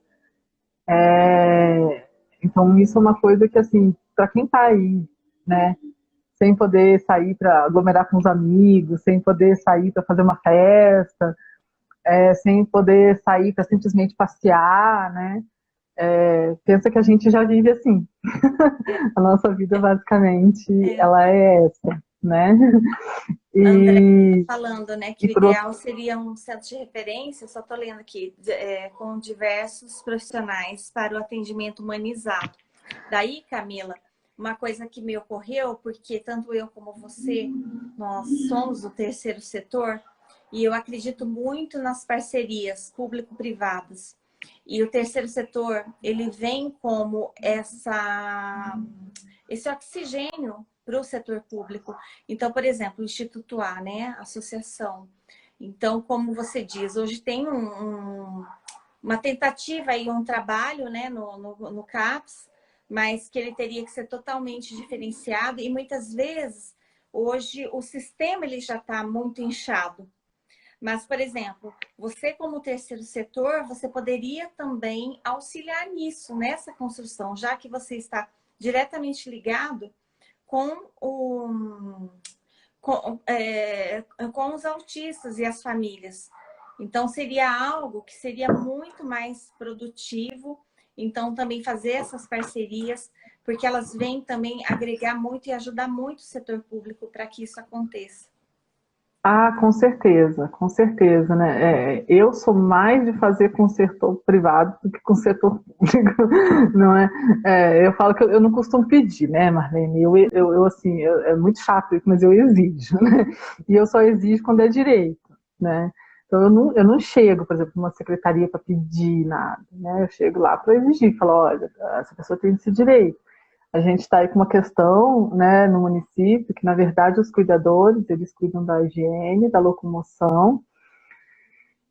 Então, isso é uma coisa que, assim, para quem está aí, né, sem poder sair para aglomerar com os amigos, sem poder sair para fazer uma festa, sem poder sair para simplesmente passear, né? Pensa que a gente já vive assim. A nossa vida, basicamente, ela é essa, né? André falando, né, que o ideal seria um centro de referência, só estou lendo aqui, com diversos profissionais para o atendimento humanizado. Daí, Camila, uma coisa que me ocorreu, porque tanto eu como você, nós somos do terceiro setor, e eu acredito muito nas parcerias público-privadas. E o terceiro setor, ele vem como esse oxigênio para o setor público. Então, por exemplo, o Instituto A, né? Associação. Então, como você diz, hoje tem uma tentativa e um trabalho, né, no CAPS, mas que ele teria que ser totalmente diferenciado. E muitas vezes, hoje, o sistema ele já está muito inchado. Mas, por exemplo, você como terceiro setor, você poderia também auxiliar nisso, nessa construção, já que você está diretamente ligado com os autistas e as famílias. Então, seria algo que seria muito mais produtivo. Então, também fazer essas parcerias, porque elas vêm também agregar muito e ajudar muito o setor público para que isso aconteça. Com certeza, né? Eu sou mais de fazer com o setor privado do que com o setor público, não é? Eu falo que eu não costumo pedir, né, Marlene? Assim, é muito chato isso, mas eu exijo, né? E eu só exijo quando é direito, né? Então, eu não chego, por exemplo, numa secretaria para pedir nada, né? Eu chego lá para exigir, falo, olha, essa pessoa tem esse direito. A gente está aí com uma questão, né, no município, que na verdade os cuidadores, eles cuidam da higiene, da locomoção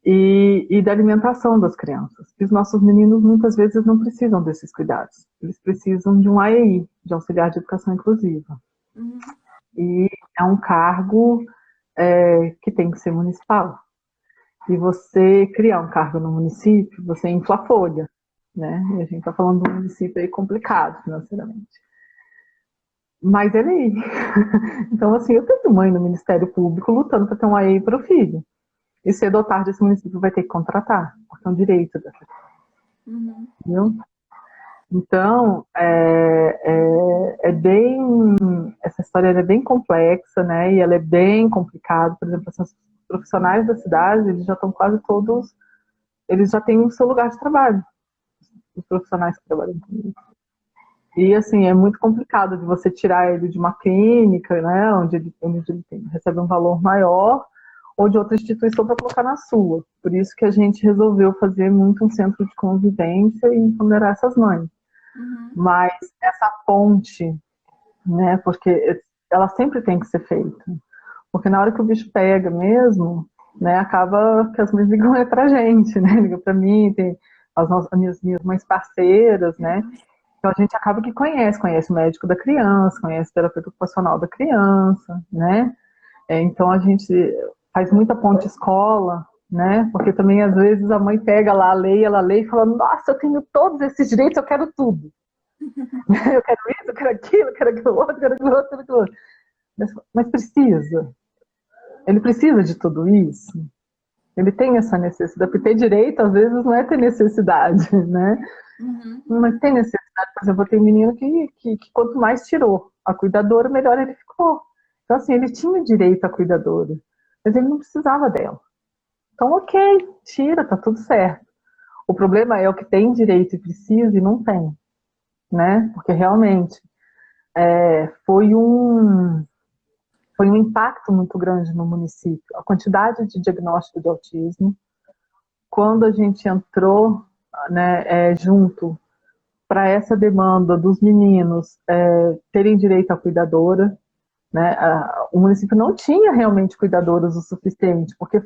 e da alimentação das crianças. E os nossos meninos muitas vezes não precisam desses cuidados. Eles precisam de um AEI, de auxiliar de educação inclusiva. E é um cargo que tem que ser municipal. E você criar um cargo no município, você infla a folha, né? E a gente está falando de um município aí complicado financeiramente. Mas é lei. Então, assim, eu tenho mãe no Ministério Público lutando para ter um AEI para o filho. E cedo ou tarde esse município vai ter que contratar, porque é um direito dessa pessoa. Entendeu? Então, essa história é bem complexa, né? E ela é bem complicada. Por exemplo, os profissionais da cidade, eles já estão quase todos, eles já têm o seu lugar de trabalho. Os profissionais que trabalham comigo. E, assim, é muito complicado de você tirar ele de uma clínica, né, onde ele recebe um valor maior, ou de outra instituição para colocar na sua. Por isso que a gente resolveu fazer muito um centro de convivência e empoderar essas mães. Mas essa ponte né? Porque ela sempre tem que ser feita. Porque na hora que o bicho pega mesmo, né, acaba que as mães ligam pra gente, né? Ligam pra mim, tem as minhas mães parceiras, né? Então a gente acaba que conhece o médico da criança, conhece o terapeuta ocupacional da criança, né? Então a gente faz muita ponte escola, né? Porque também às vezes a mãe pega lá a lei, ela lê e fala, nossa, eu tenho todos esses direitos, eu quero tudo. Eu quero isso, eu quero aquilo, eu quero aquilo outro, eu quero aquilo outro, eu quero aquilo outro. Mas precisa. Ele precisa de tudo isso. Ele tem essa necessidade. Porque ter direito, às vezes, não é ter necessidade, né? Uhum. Mas tem necessidade. Por exemplo, tem menino que quanto mais tirou a cuidadora, melhor ele ficou. Então, assim, ele tinha direito à cuidadora, mas ele não precisava dela. Então, ok, tira, tá tudo certo. O problema é o que tem direito e precisa e não tem, né? Porque realmente foi um, foi um impacto muito grande no município. A quantidade de diagnóstico de autismo, quando a gente entrou, né, junto para essa demanda dos meninos terem direito à cuidadora, né, o município não tinha realmente cuidadoras o suficiente, porque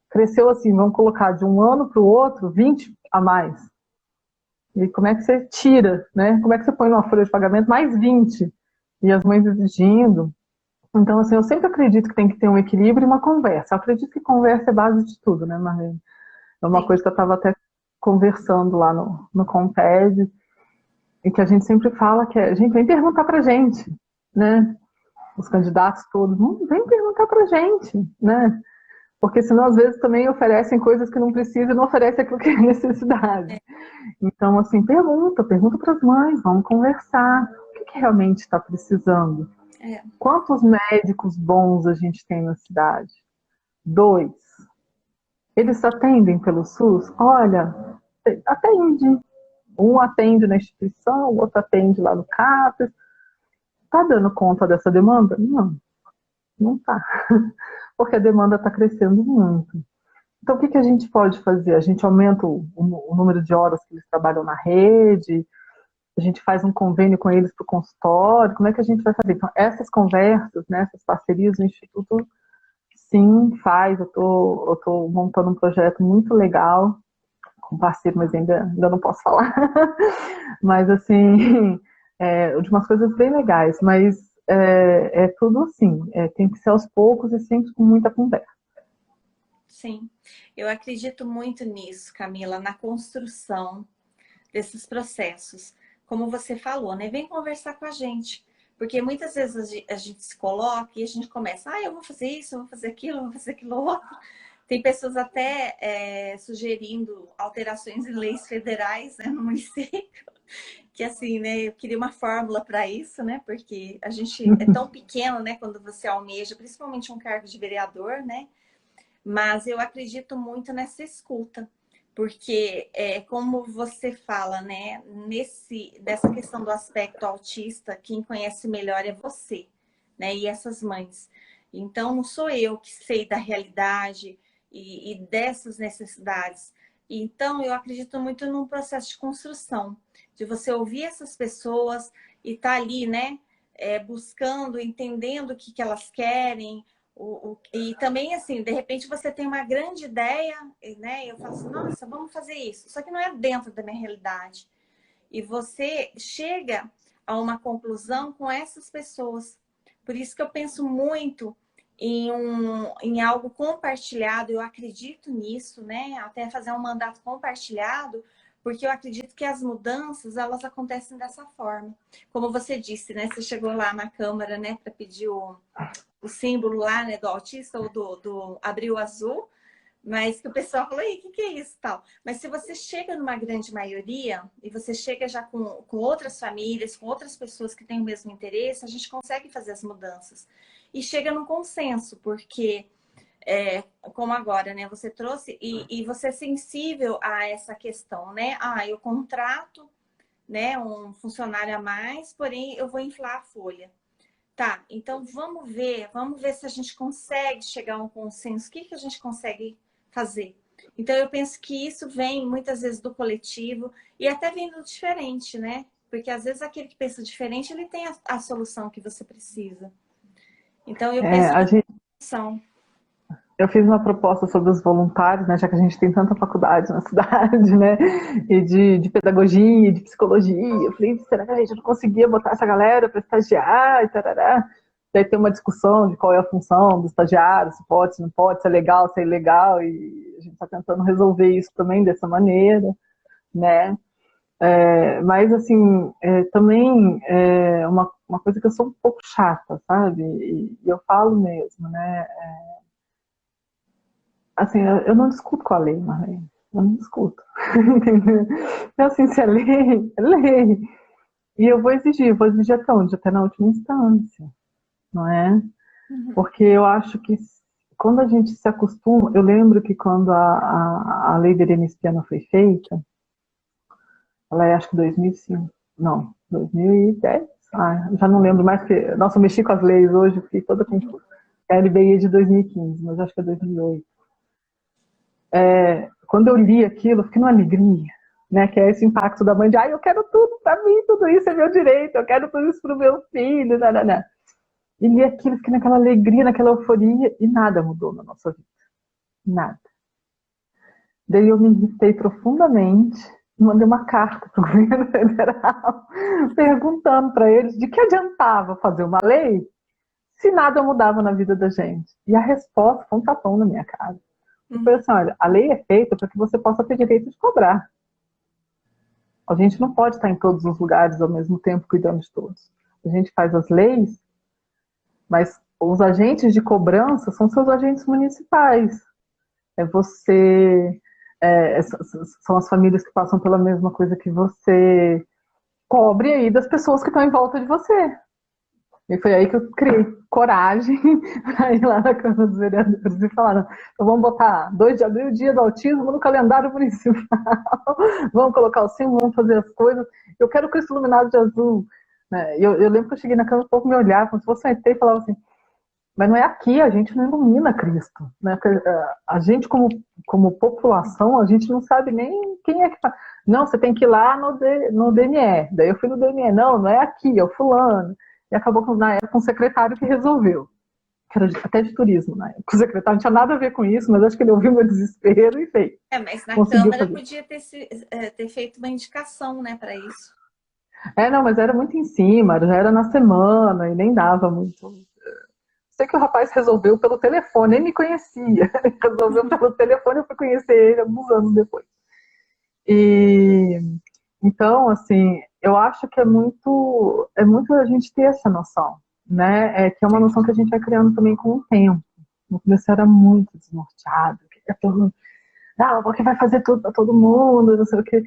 cresceu assim, vamos colocar de um ano para o outro, 20 a mais. E como é que você tira, né? Como é que você põe numa folha de pagamento mais 20? E as mães exigindo. Então, assim, eu sempre acredito que tem que ter um equilíbrio e uma conversa. Eu acredito que conversa é base de tudo, né, Marlene? É uma Sim. coisa que eu estava até conversando lá no Comped, e que a gente sempre fala que a gente vem perguntar pra gente, né? Os candidatos todos, vem perguntar pra gente, né? Porque senão, às vezes, também oferecem coisas que não precisam e não oferecem aquilo que é necessidade. É. Então, assim, pergunta para as mães, vamos conversar. O que realmente está precisando? É. Quantos médicos bons a gente tem na cidade? 2. Eles atendem pelo SUS? Olha, atende. Um atende na instituição, o outro atende lá no CAPES. Está dando conta dessa demanda? Não, não está. Porque a demanda está crescendo muito. Então, o que a gente pode fazer? A gente aumenta o número de horas que eles trabalham na rede, a gente faz um convênio com eles para o consultório, como é que a gente vai fazer? Então, essas conversas, né, essas parcerias, o Instituto, sim, faz. Eu tô montando um projeto muito legal, com parceiro, mas ainda não posso falar. Mas, assim, de umas coisas bem legais, mas é tudo assim, tem que ser aos poucos e sempre com muita conversa. Sim, eu acredito muito nisso, Camila, na construção desses processos. Como você falou, né? Vem conversar com a gente. Porque muitas vezes a gente se coloca e a gente começa, eu vou fazer isso, eu vou fazer aquilo, eu vou fazer aquilo outro. Tem pessoas até sugerindo alterações em leis federais, né, no município, que assim, né, eu queria uma fórmula para isso, né, porque a gente é tão pequeno, né, quando você almeja, principalmente um cargo de vereador, né, mas eu acredito muito nessa escuta, porque como você fala, né, dessa questão do aspecto autista, quem conhece melhor é você, né, e essas mães. Então, não sou eu que sei da realidade e dessas necessidades. Então, eu acredito muito num processo de construção, de você ouvir essas pessoas e estar ali, né, buscando, entendendo o que elas querem, e também, assim, de repente você tem uma grande ideia, né? Eu falo assim, nossa, vamos fazer isso. Só que não é dentro da minha realidade. E você chega a uma conclusão com essas pessoas. Por isso que eu penso muito em algo compartilhado. Eu acredito nisso, né? Até fazer um mandato compartilhado, porque eu acredito que as mudanças, elas acontecem dessa forma. Como você disse, né? Você chegou lá na Câmara, né, para pedir o símbolo lá, né, do autista ou do abril azul, mas que o pessoal falou, o que é isso tal? Mas se você chega numa grande maioria e você chega já com outras famílias, com outras pessoas que têm o mesmo interesse, a gente consegue fazer as mudanças. E chega num consenso, porque, como agora, né, você trouxe, e você é sensível a essa questão, né? Eu contrato, né, um funcionário a mais, porém eu vou inflar a folha. Tá, então vamos ver se a gente consegue chegar a um consenso. O que a gente consegue fazer? Então eu penso que isso vem muitas vezes do coletivo e até vem do diferente, né? Porque às vezes aquele que pensa diferente, ele tem a solução que você precisa. Então eu penso A gente, na solução. eu fiz uma proposta sobre os voluntários, né, já que a gente tem tanta faculdade na cidade, né, e de pedagogia, de psicologia. Eu falei, será que a gente não conseguia botar essa galera para estagiar e tarará? Daí tem uma discussão de qual é a função do estagiário, se pode, se não pode, se é legal, se é ilegal, e a gente está tentando resolver isso também dessa maneira, né. Mas, assim, também é uma coisa que eu sou um pouco chata, sabe? E eu falo mesmo, né? Assim, eu não discuto com a lei, Marlene. Eu não discuto. Entendeu? Então, assim, se é lei, é lei. E eu vou exigir até onde? Até na última instância, não é? Porque eu acho que quando a gente se acostuma... Eu lembro que quando a lei Berenice Piana foi feita, ela é acho que 2005, não, 2010? Ah, já não lembro mais, porque, nossa, eu mexi com as leis hoje, fiquei toda confusa. A LBI é de 2015, mas acho que é 2008. Quando eu li aquilo, eu fiquei numa alegria, né? Que é esse impacto da mãe de, eu quero tudo para mim, tudo isso é meu direito, eu quero tudo isso para o meu filho, nananã. E li aquilo, fiquei naquela alegria, naquela euforia, e nada mudou na nossa vida. Nada. Daí eu me irritei profundamente, mandei uma carta para o governo federal, perguntando para eles de que adiantava fazer uma lei se nada mudava na vida da gente. E a resposta foi um tapão na minha cara. Foi assim, olha, a lei é feita para que você possa ter direito de cobrar. A gente não pode estar em todos os lugares ao mesmo tempo cuidando de todos. A gente faz as leis, mas os agentes de cobrança são seus agentes municipais. Você... são as famílias que passam pela mesma coisa que você. Cobre aí das pessoas que estão em volta de você. E foi aí que eu criei coragem para ir lá na Câmara dos Vereadores e falaram, então vamos botar 2 de abril, dia do autismo, no calendário municipal, vamos colocar o símbolo, vamos fazer as coisas, eu quero o Cristo iluminado de azul. Eu lembro que eu cheguei na Câmara, o povo me olhava, como se fosse um ET, e falava assim, mas não é aqui, a gente não ilumina Cristo. Né? A gente, como população, a gente não sabe nem quem é que faz. Não, você tem que ir lá no DME. Daí eu fui no DME. Não é aqui, é o fulano. E acabou, na época, um secretário que resolveu. Que era até de turismo, né? O secretário não tinha nada a ver com isso, mas acho que ele ouviu meu desespero e fez. Mas na Câmara podia ter feito uma indicação, né, para isso. Não, mas era muito em cima, já era na semana e nem dava muito. Sei que o rapaz resolveu pelo telefone, nem me conhecia. Ele resolveu pelo telefone, eu fui conhecer ele alguns anos depois. E então, assim, eu acho que é muito a gente ter essa noção, né? Que é uma noção que a gente vai criando também com o tempo. No começo era muito desnorteado, porque vai fazer tudo para todo mundo, não sei o quê.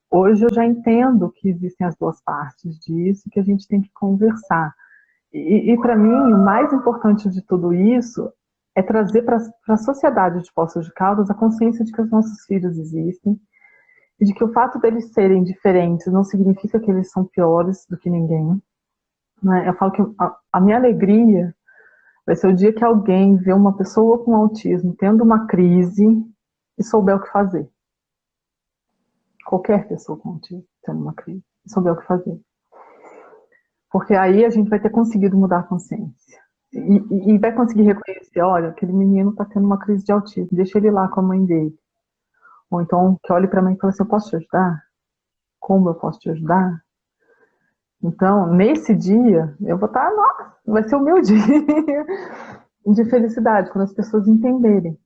Hoje eu já entendo que existem as duas partes disso, que a gente tem que conversar. E para mim, o mais importante de tudo isso é trazer para a sociedade de Poços de Caldas a consciência de que os nossos filhos existem e de que o fato deles serem diferentes não significa que eles são piores do que ninguém. Né? Eu falo que a minha alegria vai ser o dia que alguém vê uma pessoa com autismo tendo uma crise e souber o que fazer. Qualquer pessoa com autismo tendo uma crise e souber o que fazer. Porque aí a gente vai ter conseguido mudar a consciência. E vai conseguir reconhecer, olha, aquele menino está tendo uma crise de autismo, deixa ele lá com a mãe dele. Ou então, que olhe para mim e fale assim, eu posso te ajudar? Como eu posso te ajudar? Então, nesse dia, eu vou estar, nossa, vai ser o meu dia de felicidade, quando as pessoas entenderem.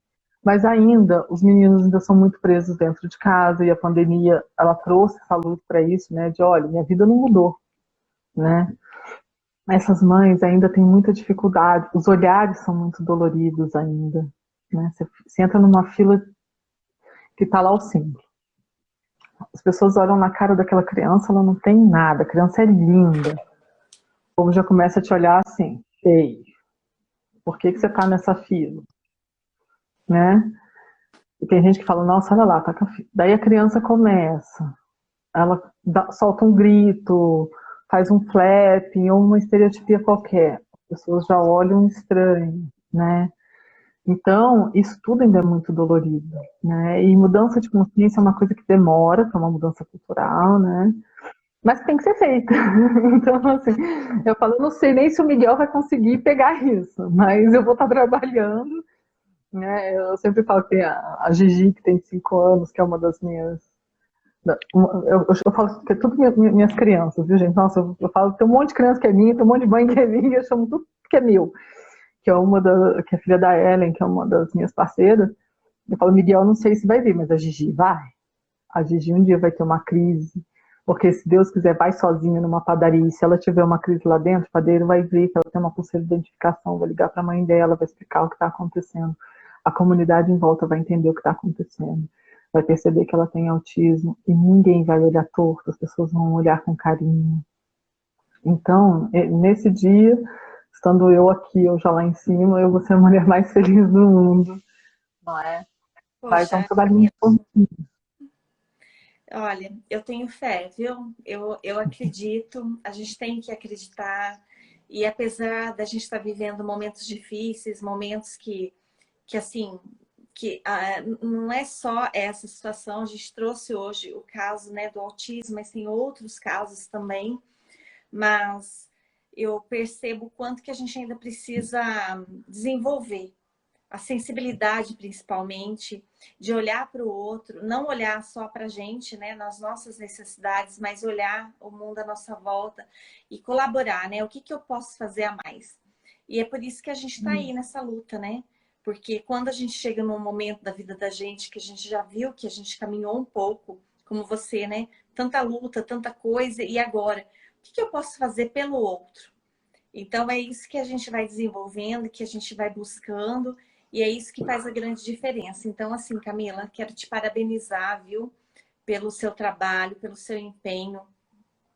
Mas ainda, os meninos ainda são muito presos dentro de casa, e a pandemia, ela trouxe essa luz para isso, né, de, olha, minha vida não mudou, né? Essas mães ainda têm muita dificuldade, os olhares são muito doloridos ainda, né? Você entra numa fila que está lá o símbolo. As pessoas olham na cara daquela criança, ela não tem nada, a criança é linda. O povo já começa a te olhar assim, feio. Por que você está nessa fila? Né? E tem gente que fala, nossa, olha lá, tá com a fila. Daí a criança começa, ela solta um grito, faz um flapping ou uma estereotipia qualquer. As pessoas já olham estranho, né? Então, isso tudo ainda é muito dolorido, né? E mudança de consciência é uma coisa que demora, que é uma mudança cultural, né? mas tem que ser feito. Então, assim, eu falo, eu não sei nem se o Miguel vai conseguir pegar isso, mas eu vou estar trabalhando, né? Eu sempre falo que a Gigi, que tem 5 anos, que é uma das minhas. Eu falo que é tudo minhas crianças, viu, gente? Nossa, eu falo que tem um monte de criança que é minha, tem um monte de mãe que é minha, eu chamo tudo que é meu. Que é filha da Ellen, que é uma das minhas parceiras. Eu falo, Miguel, não sei se vai vir, mas a Gigi vai. A Gigi um dia vai ter uma crise, porque se Deus quiser, vai sozinha numa padaria, e se ela tiver uma crise lá dentro, o padeiro vai ver que ela tem uma pulseira de identificação, vai ligar para a mãe dela, vai explicar o que está acontecendo. A comunidade em volta vai entender o que está acontecendo, vai perceber que ela tem autismo, e ninguém vai olhar torto, as pessoas vão olhar com carinho. Então, nesse dia, estando eu aqui, eu já lá em cima, eu vou ser a mulher mais feliz do mundo, não é? Mas é um Poxa, trabalhinho contínuo. olha, eu tenho fé, viu? Eu acredito, a gente tem que acreditar. E apesar da gente estar vivendo momentos difíceis, momentos que assim, não é só essa situação, a gente trouxe hoje o caso, né, do autismo, mas tem outros casos também, mas eu percebo o quanto que a gente ainda precisa desenvolver a sensibilidade, principalmente, de olhar para o outro, não olhar só para a gente, né, nas nossas necessidades, mas olhar o mundo à nossa volta e colaborar, né? O que que eu posso fazer a mais? E é por isso que a gente está aí nessa luta, né? Porque quando a gente chega num momento da vida da gente que a gente já viu que a gente caminhou um pouco, como você, né? Tanta luta, tanta coisa, e agora? O que que eu posso fazer pelo outro? Então, é isso que a gente vai desenvolvendo, que a gente vai buscando, e é isso que faz a grande diferença. Então, assim, Camila, quero te parabenizar, viu, pelo seu trabalho, pelo seu empenho.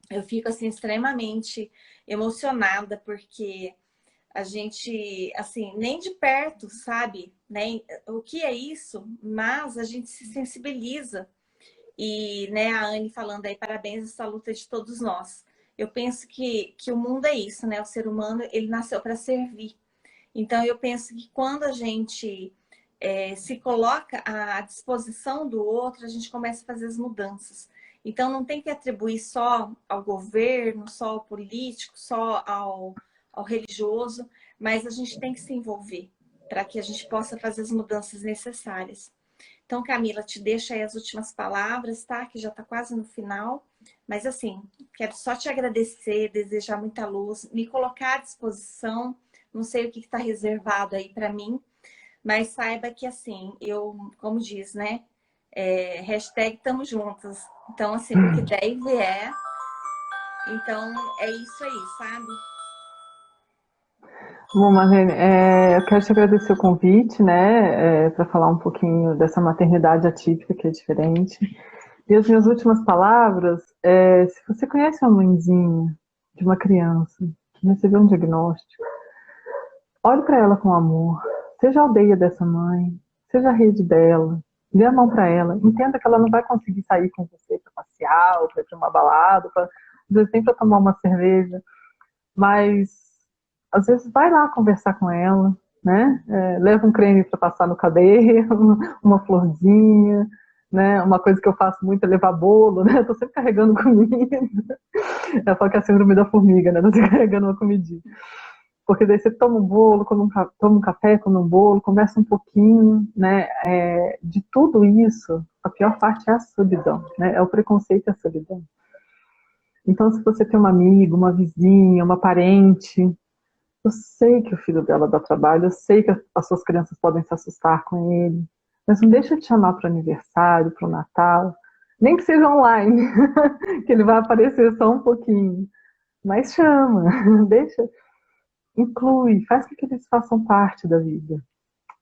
Eu fico, assim, extremamente emocionada, porque a gente, assim, nem de perto sabe, né, o que é isso, mas a gente se sensibiliza. E, né, a Anne falando aí, parabéns, essa luta de todos nós. Eu penso que o mundo é isso, né? O ser humano, ele nasceu para servir. Então, eu penso que quando a gente se coloca à disposição do outro, a gente começa a fazer as mudanças. Então, não tem que atribuir só ao governo, só ao político, só ao religioso, mas a gente tem que se envolver para que a gente possa fazer as mudanças necessárias. Então, Camila, te deixo aí as últimas palavras, tá? Que já está quase no final. Mas, assim, quero só te agradecer, desejar muita luz, me colocar à disposição. Não sei o que está reservado aí para mim, mas saiba que, assim, eu, como diz, né? Hashtag tamo juntas. Então, assim, o que der e vier. Então, é isso aí, sabe? Bom, Marlene, eu quero te agradecer o convite, né, para falar um pouquinho dessa maternidade atípica que é diferente. E as minhas últimas palavras, se você conhece uma mãezinha de uma criança que recebeu um diagnóstico, olhe para ela com amor, seja a aldeia dessa mãe, seja a rede dela, dê a mão para ela, entenda que ela não vai conseguir sair com você para passear, ou para ir para uma balada, às vezes nem para tomar uma cerveja, mas às vezes vai lá conversar com ela, né? Leva um creme para passar no cabelo, uma florzinha, né? Uma coisa que eu faço muito é levar bolo, né? Estou sempre carregando comida. Eu falo que é a síndrome da formiga, né? Tô sempre carregando uma comidinha. Porque daí você toma um bolo, toma um café, come um bolo, conversa um pouquinho, né? De tudo isso, a pior parte é a solidão, né? É o preconceito e a solidão. Então, se você tem uma amiga, uma vizinha, uma parente, eu sei que o filho dela dá trabalho, eu sei que as suas crianças podem se assustar com ele, mas não deixa de chamar para o aniversário, para o Natal, nem que seja online, que ele vai aparecer só um pouquinho, mas chama, deixa, inclui, faz com que eles façam parte da vida.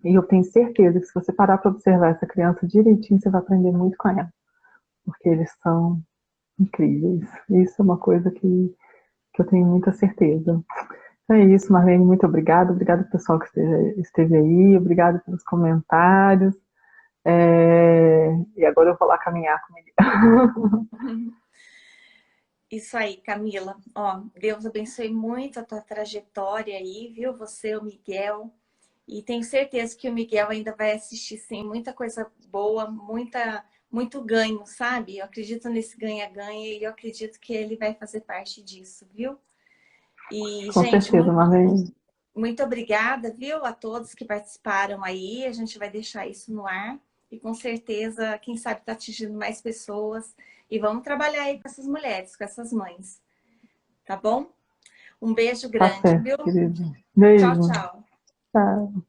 E eu tenho certeza que se você parar para observar essa criança direitinho, você vai aprender muito com ela, porque eles são incríveis. Isso é uma coisa que eu tenho muita certeza. Então é isso, Marlene, muito obrigada. Obrigada pessoal que esteve aí, obrigada pelos comentários. E agora eu vou lá caminhar comigo. Isso aí, Camila. Ó, Deus abençoe muito a tua trajetória aí, viu? Você, o Miguel. E tenho certeza que o Miguel ainda vai assistir, sim, muita coisa boa, muito ganho, sabe? Eu acredito nesse ganha-ganha e eu acredito que ele vai fazer parte disso, viu? E, Com gente, certeza, Marlene. muito obrigada, viu, a todos que participaram aí. A gente vai deixar isso no ar e com certeza, quem sabe, está atingindo mais pessoas. E vamos trabalhar aí com essas mulheres, com essas mães, tá bom? Um beijo Tá grande, certo, viu? querido. Tchau, Beijo. tchau. Tchau.